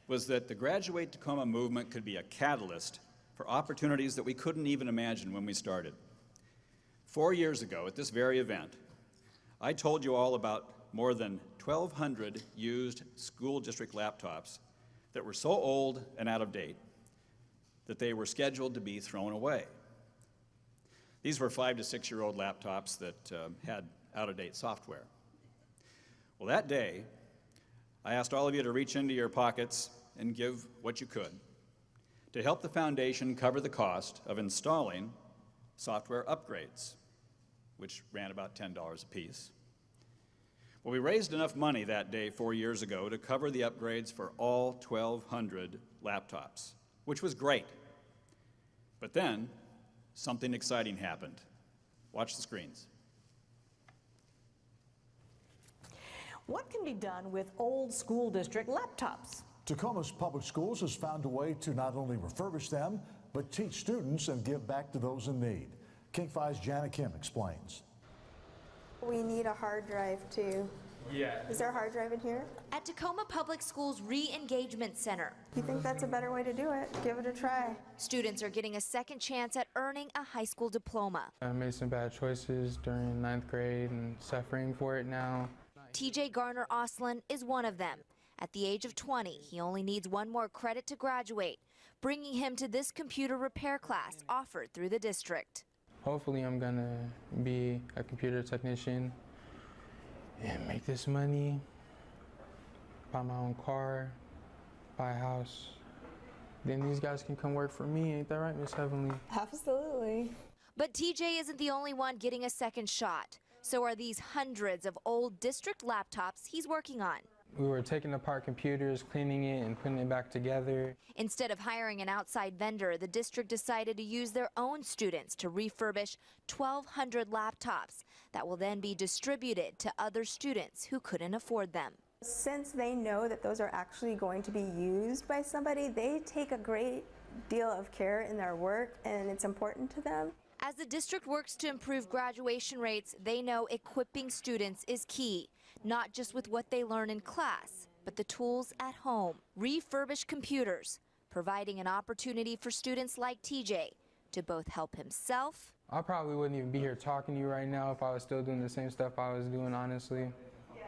was that the Graduate Tacoma movement could be a catalyst for opportunities that we couldn't even imagine when we started. 4 years ago, at this very event, I told you all about more than 1,200 used school district laptops that were so old and out of date that they were scheduled to be thrown away. These were 5 to 6-year-old laptops that had out-of-date software. Well, that day, I asked all of you to reach into your pockets and give what you could to help the foundation cover the cost of installing software upgrades, which ran about $10 a piece. Well, we raised enough money that day 4 years ago to cover the upgrades for all 1,200 laptops, which was great. But then, something exciting happened. Watch the screens. What can be done with old school district laptops? Tacoma's public schools has found a way to not only refurbish them, but teach students and give back to those in need. King 5's Janet Kim explains. We need a hard drive too. Yeah. Is there a hard drive in here? At Tacoma Public Schools Re-Engagement Center, You think that's a better way to do it? Give it a try. students are getting a second chance at earning a high school diploma. I made some bad choices during 9th grade and suffering for it now. TJ Garner Oslin is one of them. At the age of 20, he only needs one more credit to graduate, bringing him to this computer repair class offered through the district. Hopefully I'm gonna be a computer technician and make this money, buy my own car, buy a house. Then these guys can come work for me, ain't that right, Miss Heavenly? Absolutely. But TJ isn't the only one getting a second shot. So are these hundreds of old district laptops he's working on. We were taking apart computers, cleaning it, and putting it back together. Instead of hiring an outside vendor, the district decided to use their own students to refurbish 1,200 laptops that will then be distributed to other students who couldn't afford them. Since they know that those are actually going to be used by somebody, they take a great deal of care in their work, and it's important to them. As the district works to improve graduation rates, they know equipping students is key, not just with what they learn in class, but the tools at home. Refurbished computers, providing an opportunity for students like TJ to both help himself. I probably wouldn't even be here talking to you right now if I was still doing the same stuff I was doing, honestly.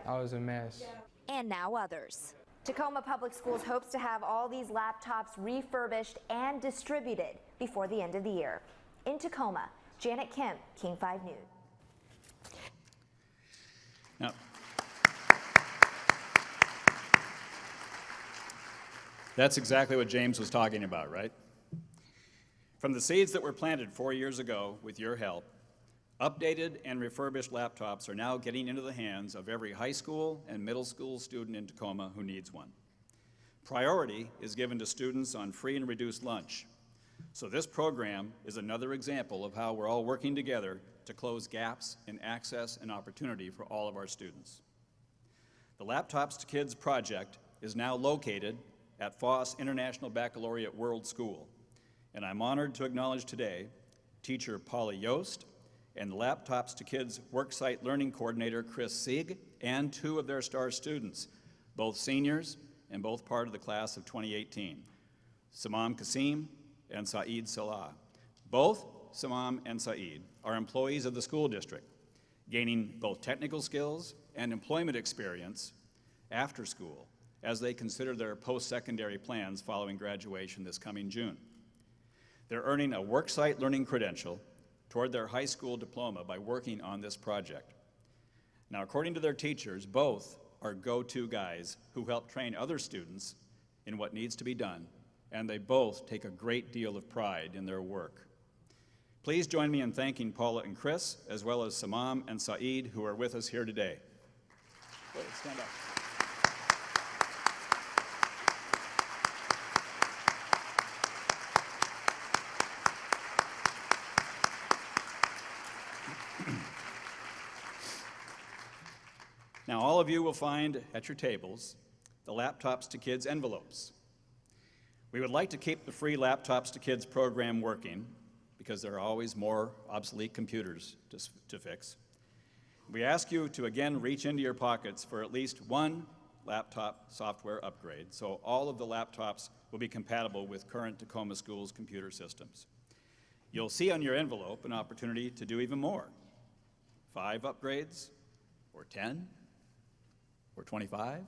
I was a mess. And now others. Tacoma Public Schools hopes to have all these laptops refurbished and distributed before the end of the year. In Tacoma, Janet Kim, King 5 News. Now, that's exactly what James was talking about, right? From the seeds that were planted 4 years ago with your help, updated and refurbished laptops are now getting into the hands of every high school and middle school student in Tacoma who needs one. Priority is given to students on free and reduced lunch. So this program is another example of how we're all working together to close gaps in access and opportunity for all of our students. The Laptops to Kids project is now located at Foss International Baccalaureate World School, and I'm honored to acknowledge today teacher Polly Yost and the Laptops to Kids Worksite Learning Coordinator Chris Sieg and 2 of their star students, both seniors and both part of the class of 2018, Samam Kasim and Saeed Salah. Both Samam and Saeed are employees of the school district, gaining both technical skills and employment experience after school as they consider their post-secondary plans following graduation this coming June. They're earning a worksite learning credential toward their high school diploma by working on this project. Now, according to their teachers, both are go-to guys who help train other students in what needs to be done and they both take a great deal of pride in their work. Please join me in thanking Paula and Chris, as well as Samam and Saeed, who are with us here today. Please stand up. Now, all of you will find at your tables the Laptops to Kids envelopes. We would like to keep the free Laptops to Kids program working because there are always more obsolete computers to fix. We ask you to again reach into your pockets for at least one laptop software upgrade, so all of the laptops will be compatible with current Tacoma Schools computer systems. You'll see on your envelope an opportunity to do even more. 5 upgrades, or 10, or 25,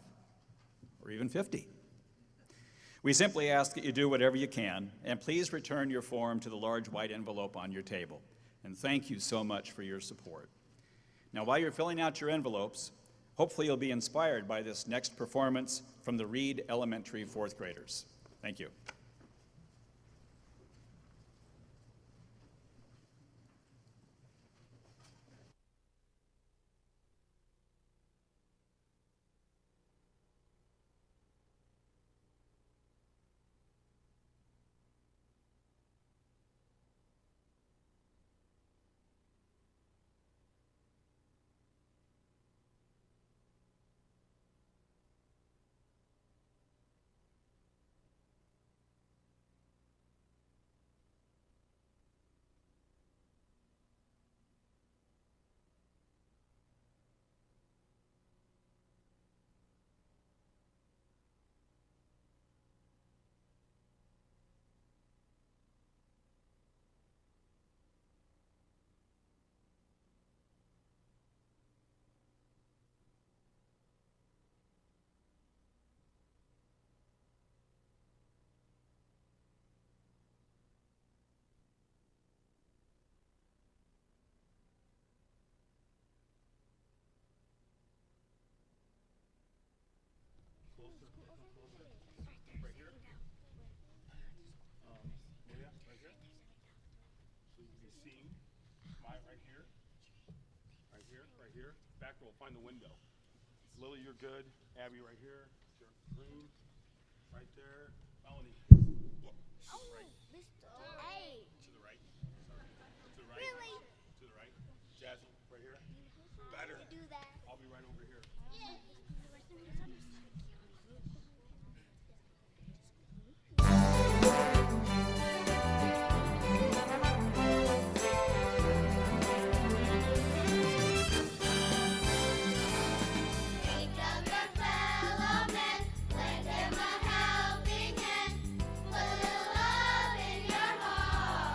or even 50. We simply ask that you do whatever you can, and please return your form to the large white envelope on your table. And thank you so much for your support. Now, while you're filling out your envelopes, hopefully you'll be inspired by this next performance from the Reed Elementary 4th graders. Thank you. Right here. Back row, find the window. Lily, you're good. Abby, right here. Green, right there. Melanie. Oh, Mr. A. To the right. Sorry. To the right. Really? To the right. Jasmine, right here. Better. Do that. I'll be right over here. Yeah. Lend him a helping hand, put a little love in your heart.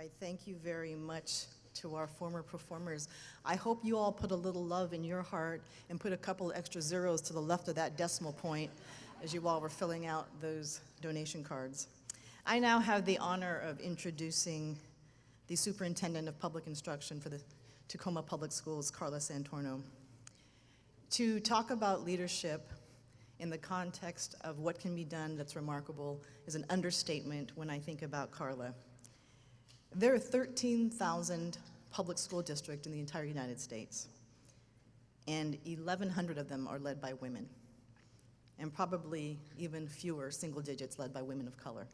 right, thank you very much to our former performers. I hope you all put a little love in your heart and put a couple extra zeros to the left of that decimal point as you all were filling out those donation cards. I now have the honor of introducing the Superintendent of Public Instruction for the Tacoma Public Schools, Carla Santorno. To talk about leadership in the context of what can be done that's remarkable is an understatement when I think about Carla. There are 13,000 public school districts in the entire United States, and 1,100 of them are led by women, and probably even fewer single digits led by women of color.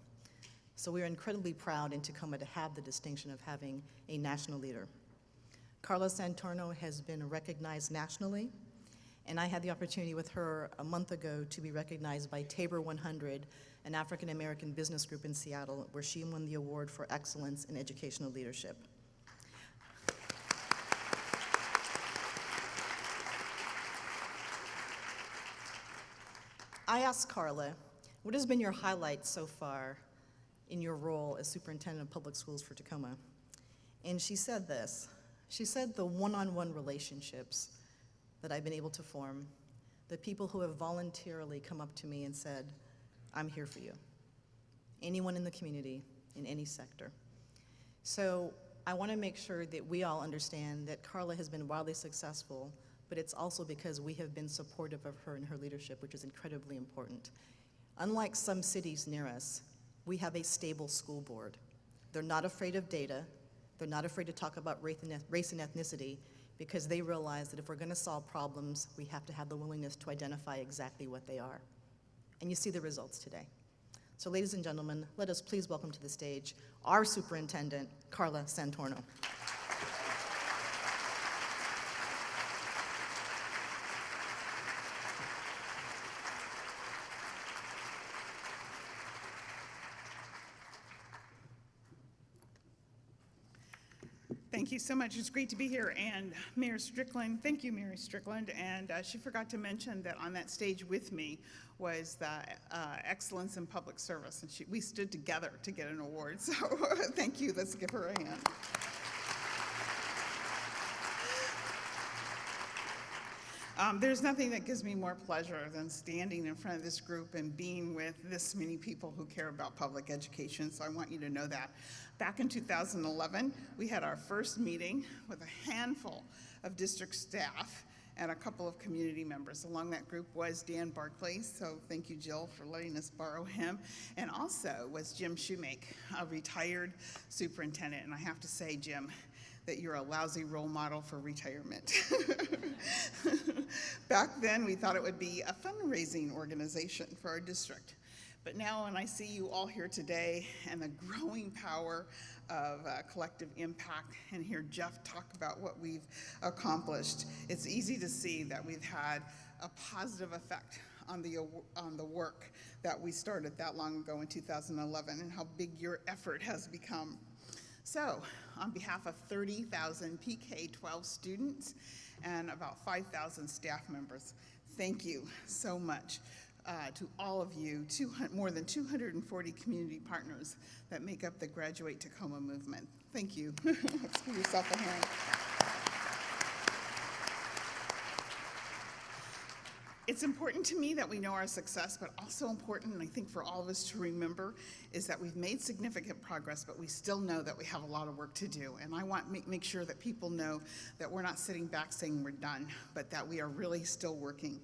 So we are incredibly proud in Tacoma to have the distinction of having a national leader. Carla Santorno has been recognized nationally, and I had the opportunity with her a month ago to be recognized by Tabor 100, an African-American business group in Seattle, where she won the award for excellence in educational leadership. I asked Carla, what has been your highlight so far in your role as Superintendent of Public Schools for Tacoma? And she said this. She said the one-on-one relationships that I've been able to form, the people who have voluntarily come up to me and said, I'm here for you. Anyone in the community, in any sector. So I want to make sure that we all understand that Carla has been wildly successful, but it's also because we have been supportive of her and her leadership, which is incredibly important. Unlike some cities near us, we have a stable school board. They're not afraid of data. They're not afraid to talk about race and ethnicity, because they realize that if we're going to solve problems, we have to have the willingness to identify exactly what they are. And you see the results today. So ladies and gentlemen, let us please welcome to the stage our superintendent, Carla Santorno. Thank you so much. It's great to be here. And Mayor Strickland, thank you, Mayor Strickland. And she forgot to mention that on that stage with me was the Excellence in Public Service. And we stood together to get an award. So thank you. Let's give her a hand. There's nothing that gives me more pleasure than standing in front of this group and being with this many people who care about public education, so I want you to know that. Back in 2011, we had our first meeting with a handful of district staff and a couple of community members. Along that group was Dan Barclay, so thank you, Jill, for letting us borrow him, and also was Jim Shoemake, a retired superintendent, and I have to say, Jim, that you're a lousy role model for retirement. Back then, we thought it would be a fundraising organization for our district. But now when I see you all here today and the growing power of collective impact and hear Jeff talk about what we've accomplished, it's easy to see that we've had a positive effect on the work that we started that long ago in 2011 and how big your effort has become. So, on behalf of 30,000 PK-12 students and about 5,000 staff members, thank you so much to all of you, more than 240 community partners that make up the Graduate Tacoma movement. Thank you. Let's give yourself a hand. It's important to me that we know our success, but also important, and I think for all of us to remember, is that we've made significant progress, but we still know that we have a lot of work to do. And I want to make sure that people know that we're not sitting back saying we're done, but that we are really still working.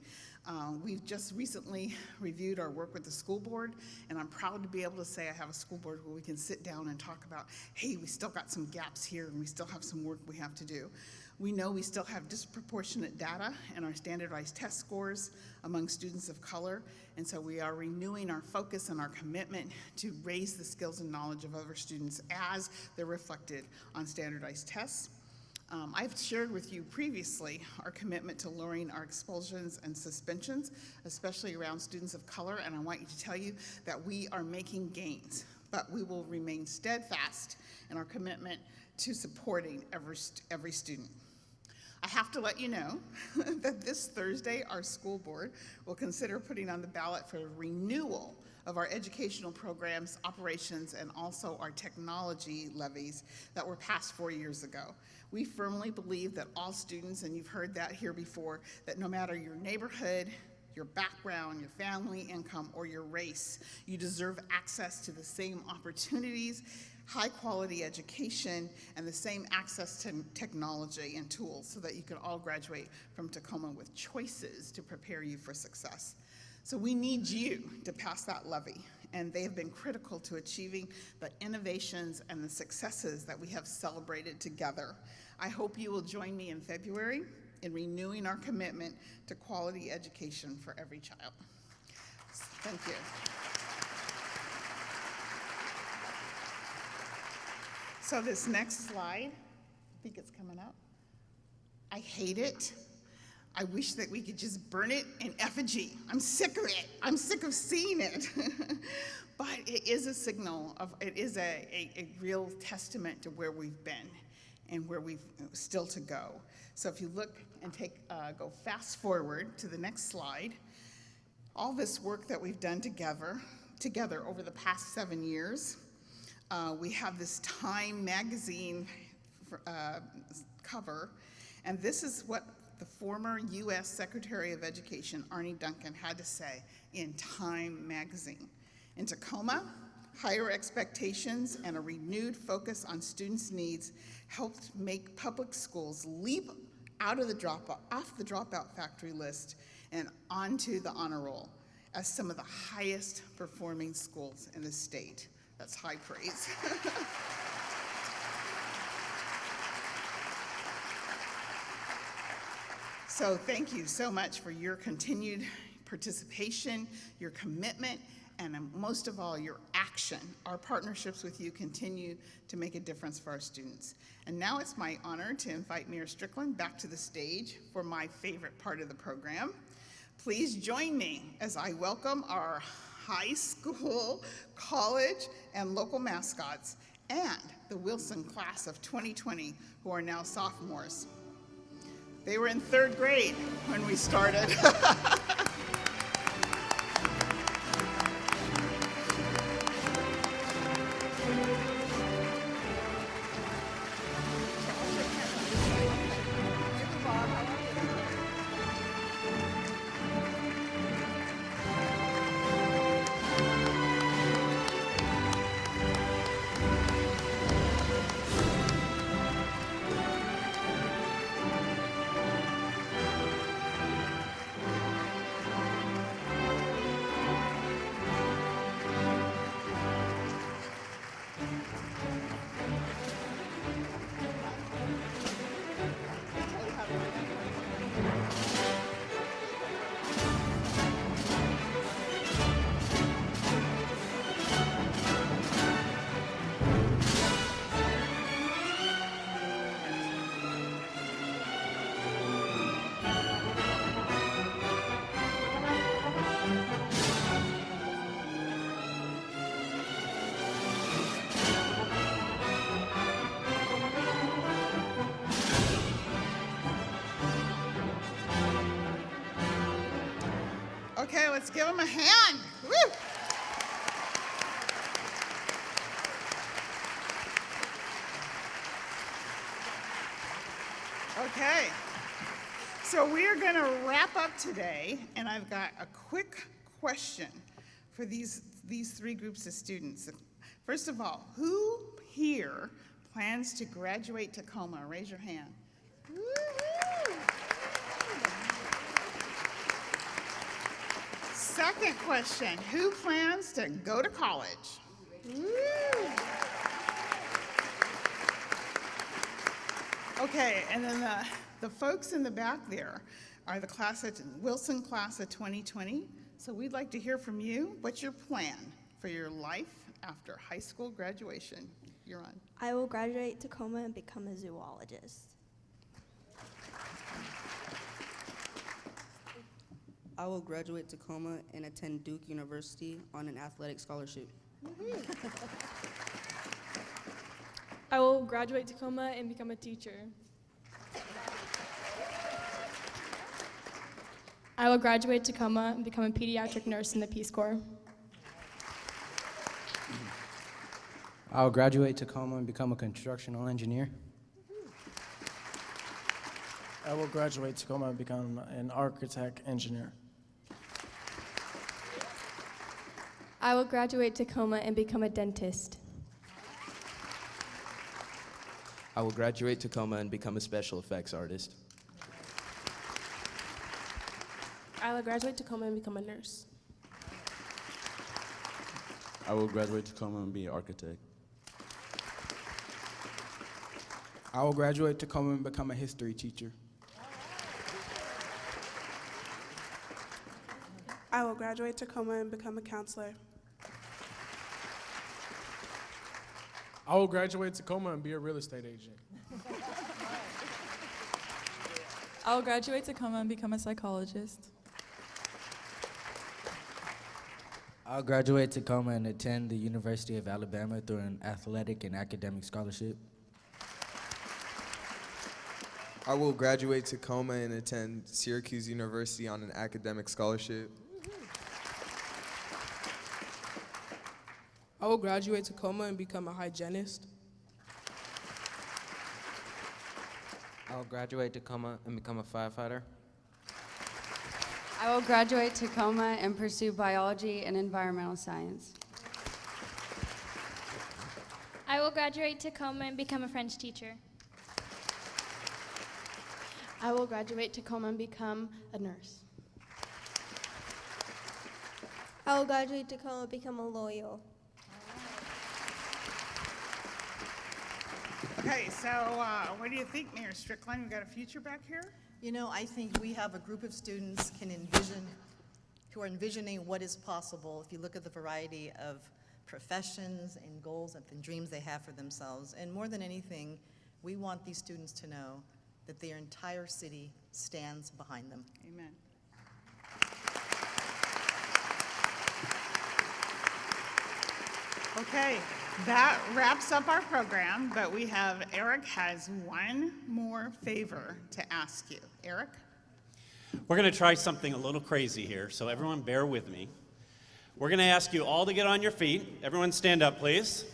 We've just recently reviewed our work with the school board, and I'm proud to be able to say I have a school board where we can sit down and talk about, hey, we still got some gaps here, and we still have some work we have to do. We know we still have disproportionate data in our standardized test scores among students of color, and so we are renewing our focus and our commitment to raise the skills and knowledge of other students as they're reflected on standardized tests. I've shared with you previously our commitment to lowering our expulsions and suspensions, especially around students of color, and I want you to tell you that we are making gains, but we will remain steadfast in our commitment to supporting every student. I have to let you know that this Thursday, our school board will consider putting on the ballot for renewal of our educational programs, operations, and also our technology levies that were passed 4 years ago. We firmly believe that all students, and you've heard that here before, that no matter your neighborhood, your background, your family income, or your race, you deserve access to the same opportunities, high quality education, and the same access to technology and tools so that you can all graduate from Tacoma with choices to prepare you for success. So we need you to pass that levy, and they have been critical to achieving the innovations and the successes that we have celebrated together. I hope you will join me in February in renewing our commitment to quality education for every child. Thank you. So this next slide, I think it's coming up. I hate it. I wish that we could just burn it in effigy. I'm sick of it. I'm sick of seeing it. But it is a signal of, it is a real testament to where we've been and where we've still to go. So if you look and go fast forward to the next slide, all this work that we've done together over the past 7 years, we have this Time magazine cover, and this is what the former U.S. Secretary of Education, Arne Duncan, had to say in Time magazine. In Tacoma, higher expectations and a renewed focus on students' needs helped make public schools leap off the dropout factory list and onto the honor roll as some of the highest performing schools in the state. That's high praise. So thank you so much for your continued participation, your commitment, and most of all, your action. Our partnerships with you continue to make a difference for our students. And now it's my honor to invite Mayor Strickland back to the stage for my favorite part of the program. Please join me as I welcome our high school, college, and local mascots, and the Wilson class of 2020, who are now sophomores. They were in 3rd grade when we started. Okay, let's give them a hand. Woo! Okay, so we are going to wrap up today, and I've got a quick question for these 3 groups of students. First of all, who here plans to graduate Tacoma? Raise your hand. Woo-hoo! Second question, who plans to go to college? Woo! Okay, and then the folks in the back there are the Wilson class of 2020. So we'd like to hear from you. What's your plan for your life after high school graduation? You're on. I will graduate Tacoma and become a zoologist. I will graduate Tacoma and attend Duke University on an athletic scholarship. I will graduate Tacoma and become a teacher. I will graduate Tacoma and become a pediatric nurse in the Peace Corps. I will graduate Tacoma and become a constructional engineer. I will graduate Tacoma and become an architect engineer. I will graduate Tacoma and become a dentist. I will graduate Tacoma and become a special effects artist. I will graduate Tacoma and become a nurse. I will graduate Tacoma and be an architect. I will graduate Tacoma and become a history teacher. I will graduate Tacoma and become a counselor. I will graduate Tacoma and be a real estate agent. I will graduate Tacoma and become a psychologist. I'll graduate Tacoma and attend the University of Alabama through an athletic and academic scholarship. I will graduate Tacoma and attend Syracuse University on an academic scholarship. I will graduate Tacoma and become a hygienist. I will graduate Tacoma and become a firefighter. I will graduate Tacoma and pursue biology and environmental science. I will graduate Tacoma and become a French teacher. I will graduate Tacoma and become a nurse. I will graduate Tacoma and become a lawyer. Okay, so what do you think, Mayor Strickland? We got a future back here? You know, I think we have a group of students who are envisioning what is possible if you look at the variety of professions and goals and dreams they have for themselves. And more than anything, we want these students to know that their entire city stands behind them. Amen. Okay, that wraps up our program, but Eric has one more favor to ask you. Eric? We're going to try something a little crazy here, so everyone bear with me. We're going to ask you all to get on your feet. Everyone stand up, please.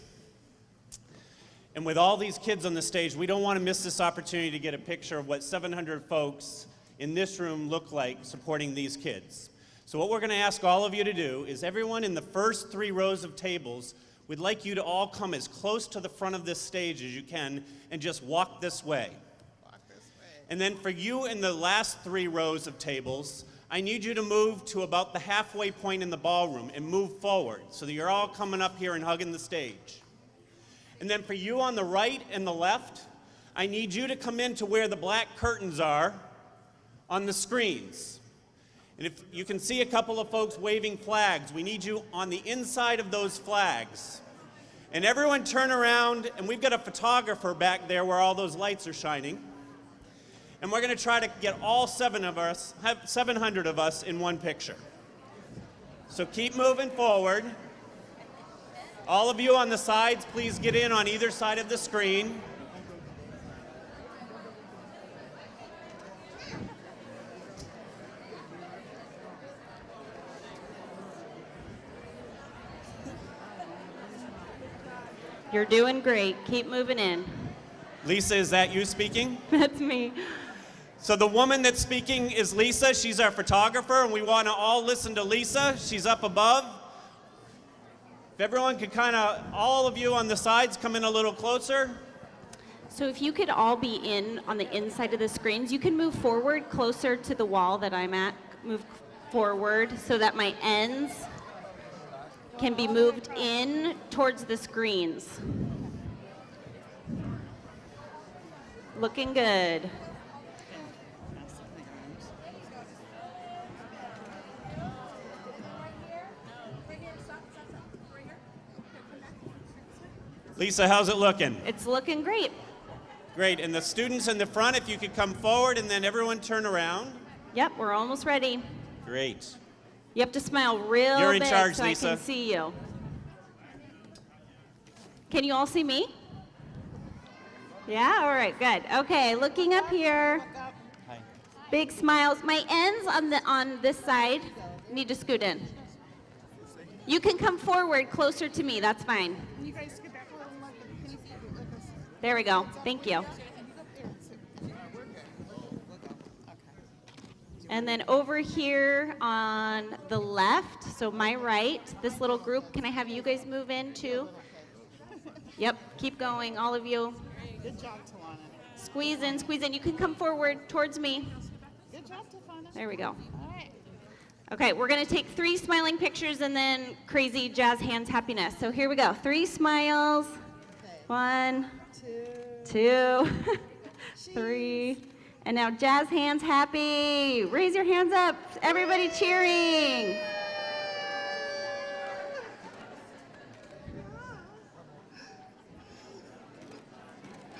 And with all these kids on the stage, we don't want to miss this opportunity to get a picture of what 700 folks in this room look like supporting these kids. So what we're going to ask all of you to do is everyone in the first 3 rows of tables, we'd like you to all come as close to the front of this stage as you can and just walk this way. And then for you in the last 3 rows of tables, I need you to move to about the halfway point in the ballroom and move forward so that you're all coming up here and hugging the stage. And then for you on the right and the left, I need you to come into where the black curtains are on the screens. And if you can see a couple of folks waving flags, we need you on the inside of those flags. And everyone turn around, and we've got a photographer back there where all those lights are shining. And we're going to try to get all 700 of us in one picture. So keep moving forward. All of you on the sides, please get in on either side of the screen. You're doing great. Keep moving in. Lisa, is that you speaking? That's me. So the woman that's speaking is Lisa. She's our photographer, and we want to all listen to Lisa. She's up above. If everyone could all of you on the sides come in a little closer. So if you could all be in on the inside of the screens, you can move forward closer to the wall that I'm at. Move forward so that my ends can be moved in towards the screens. Looking good. Lisa, how's it looking? It's looking great. Great. And the students in the front, if you could come forward and then everyone turn around. Yep, we're almost ready. Great. You have to smile real You're in big charge, so Lisa. I can see you. Can you all see me? Yeah, all right, good. Okay, looking up here. Hi. Big smiles. My ends on this side need to scoot in. You can come forward closer to me. That's fine. You guys get back a little more. There we go. Thank you. And then over here on the left, so my right, this little group, can I have you guys move in too? Yep, keep going, all of you. Good job, Tawana. Squeeze in, squeeze in. You can come forward towards me. Good job, Tafana. There we go. All right. Okay, we're gonna take 3 smiling pictures and then crazy jazz hands happiness. So here we go. 3 smiles. 1, 2, 3. And now jazz hands happy. Raise your hands up. Everybody cheering.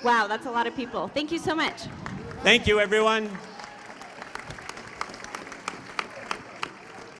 Wow, that's a lot of people. Thank you so much. Thank you, everyone.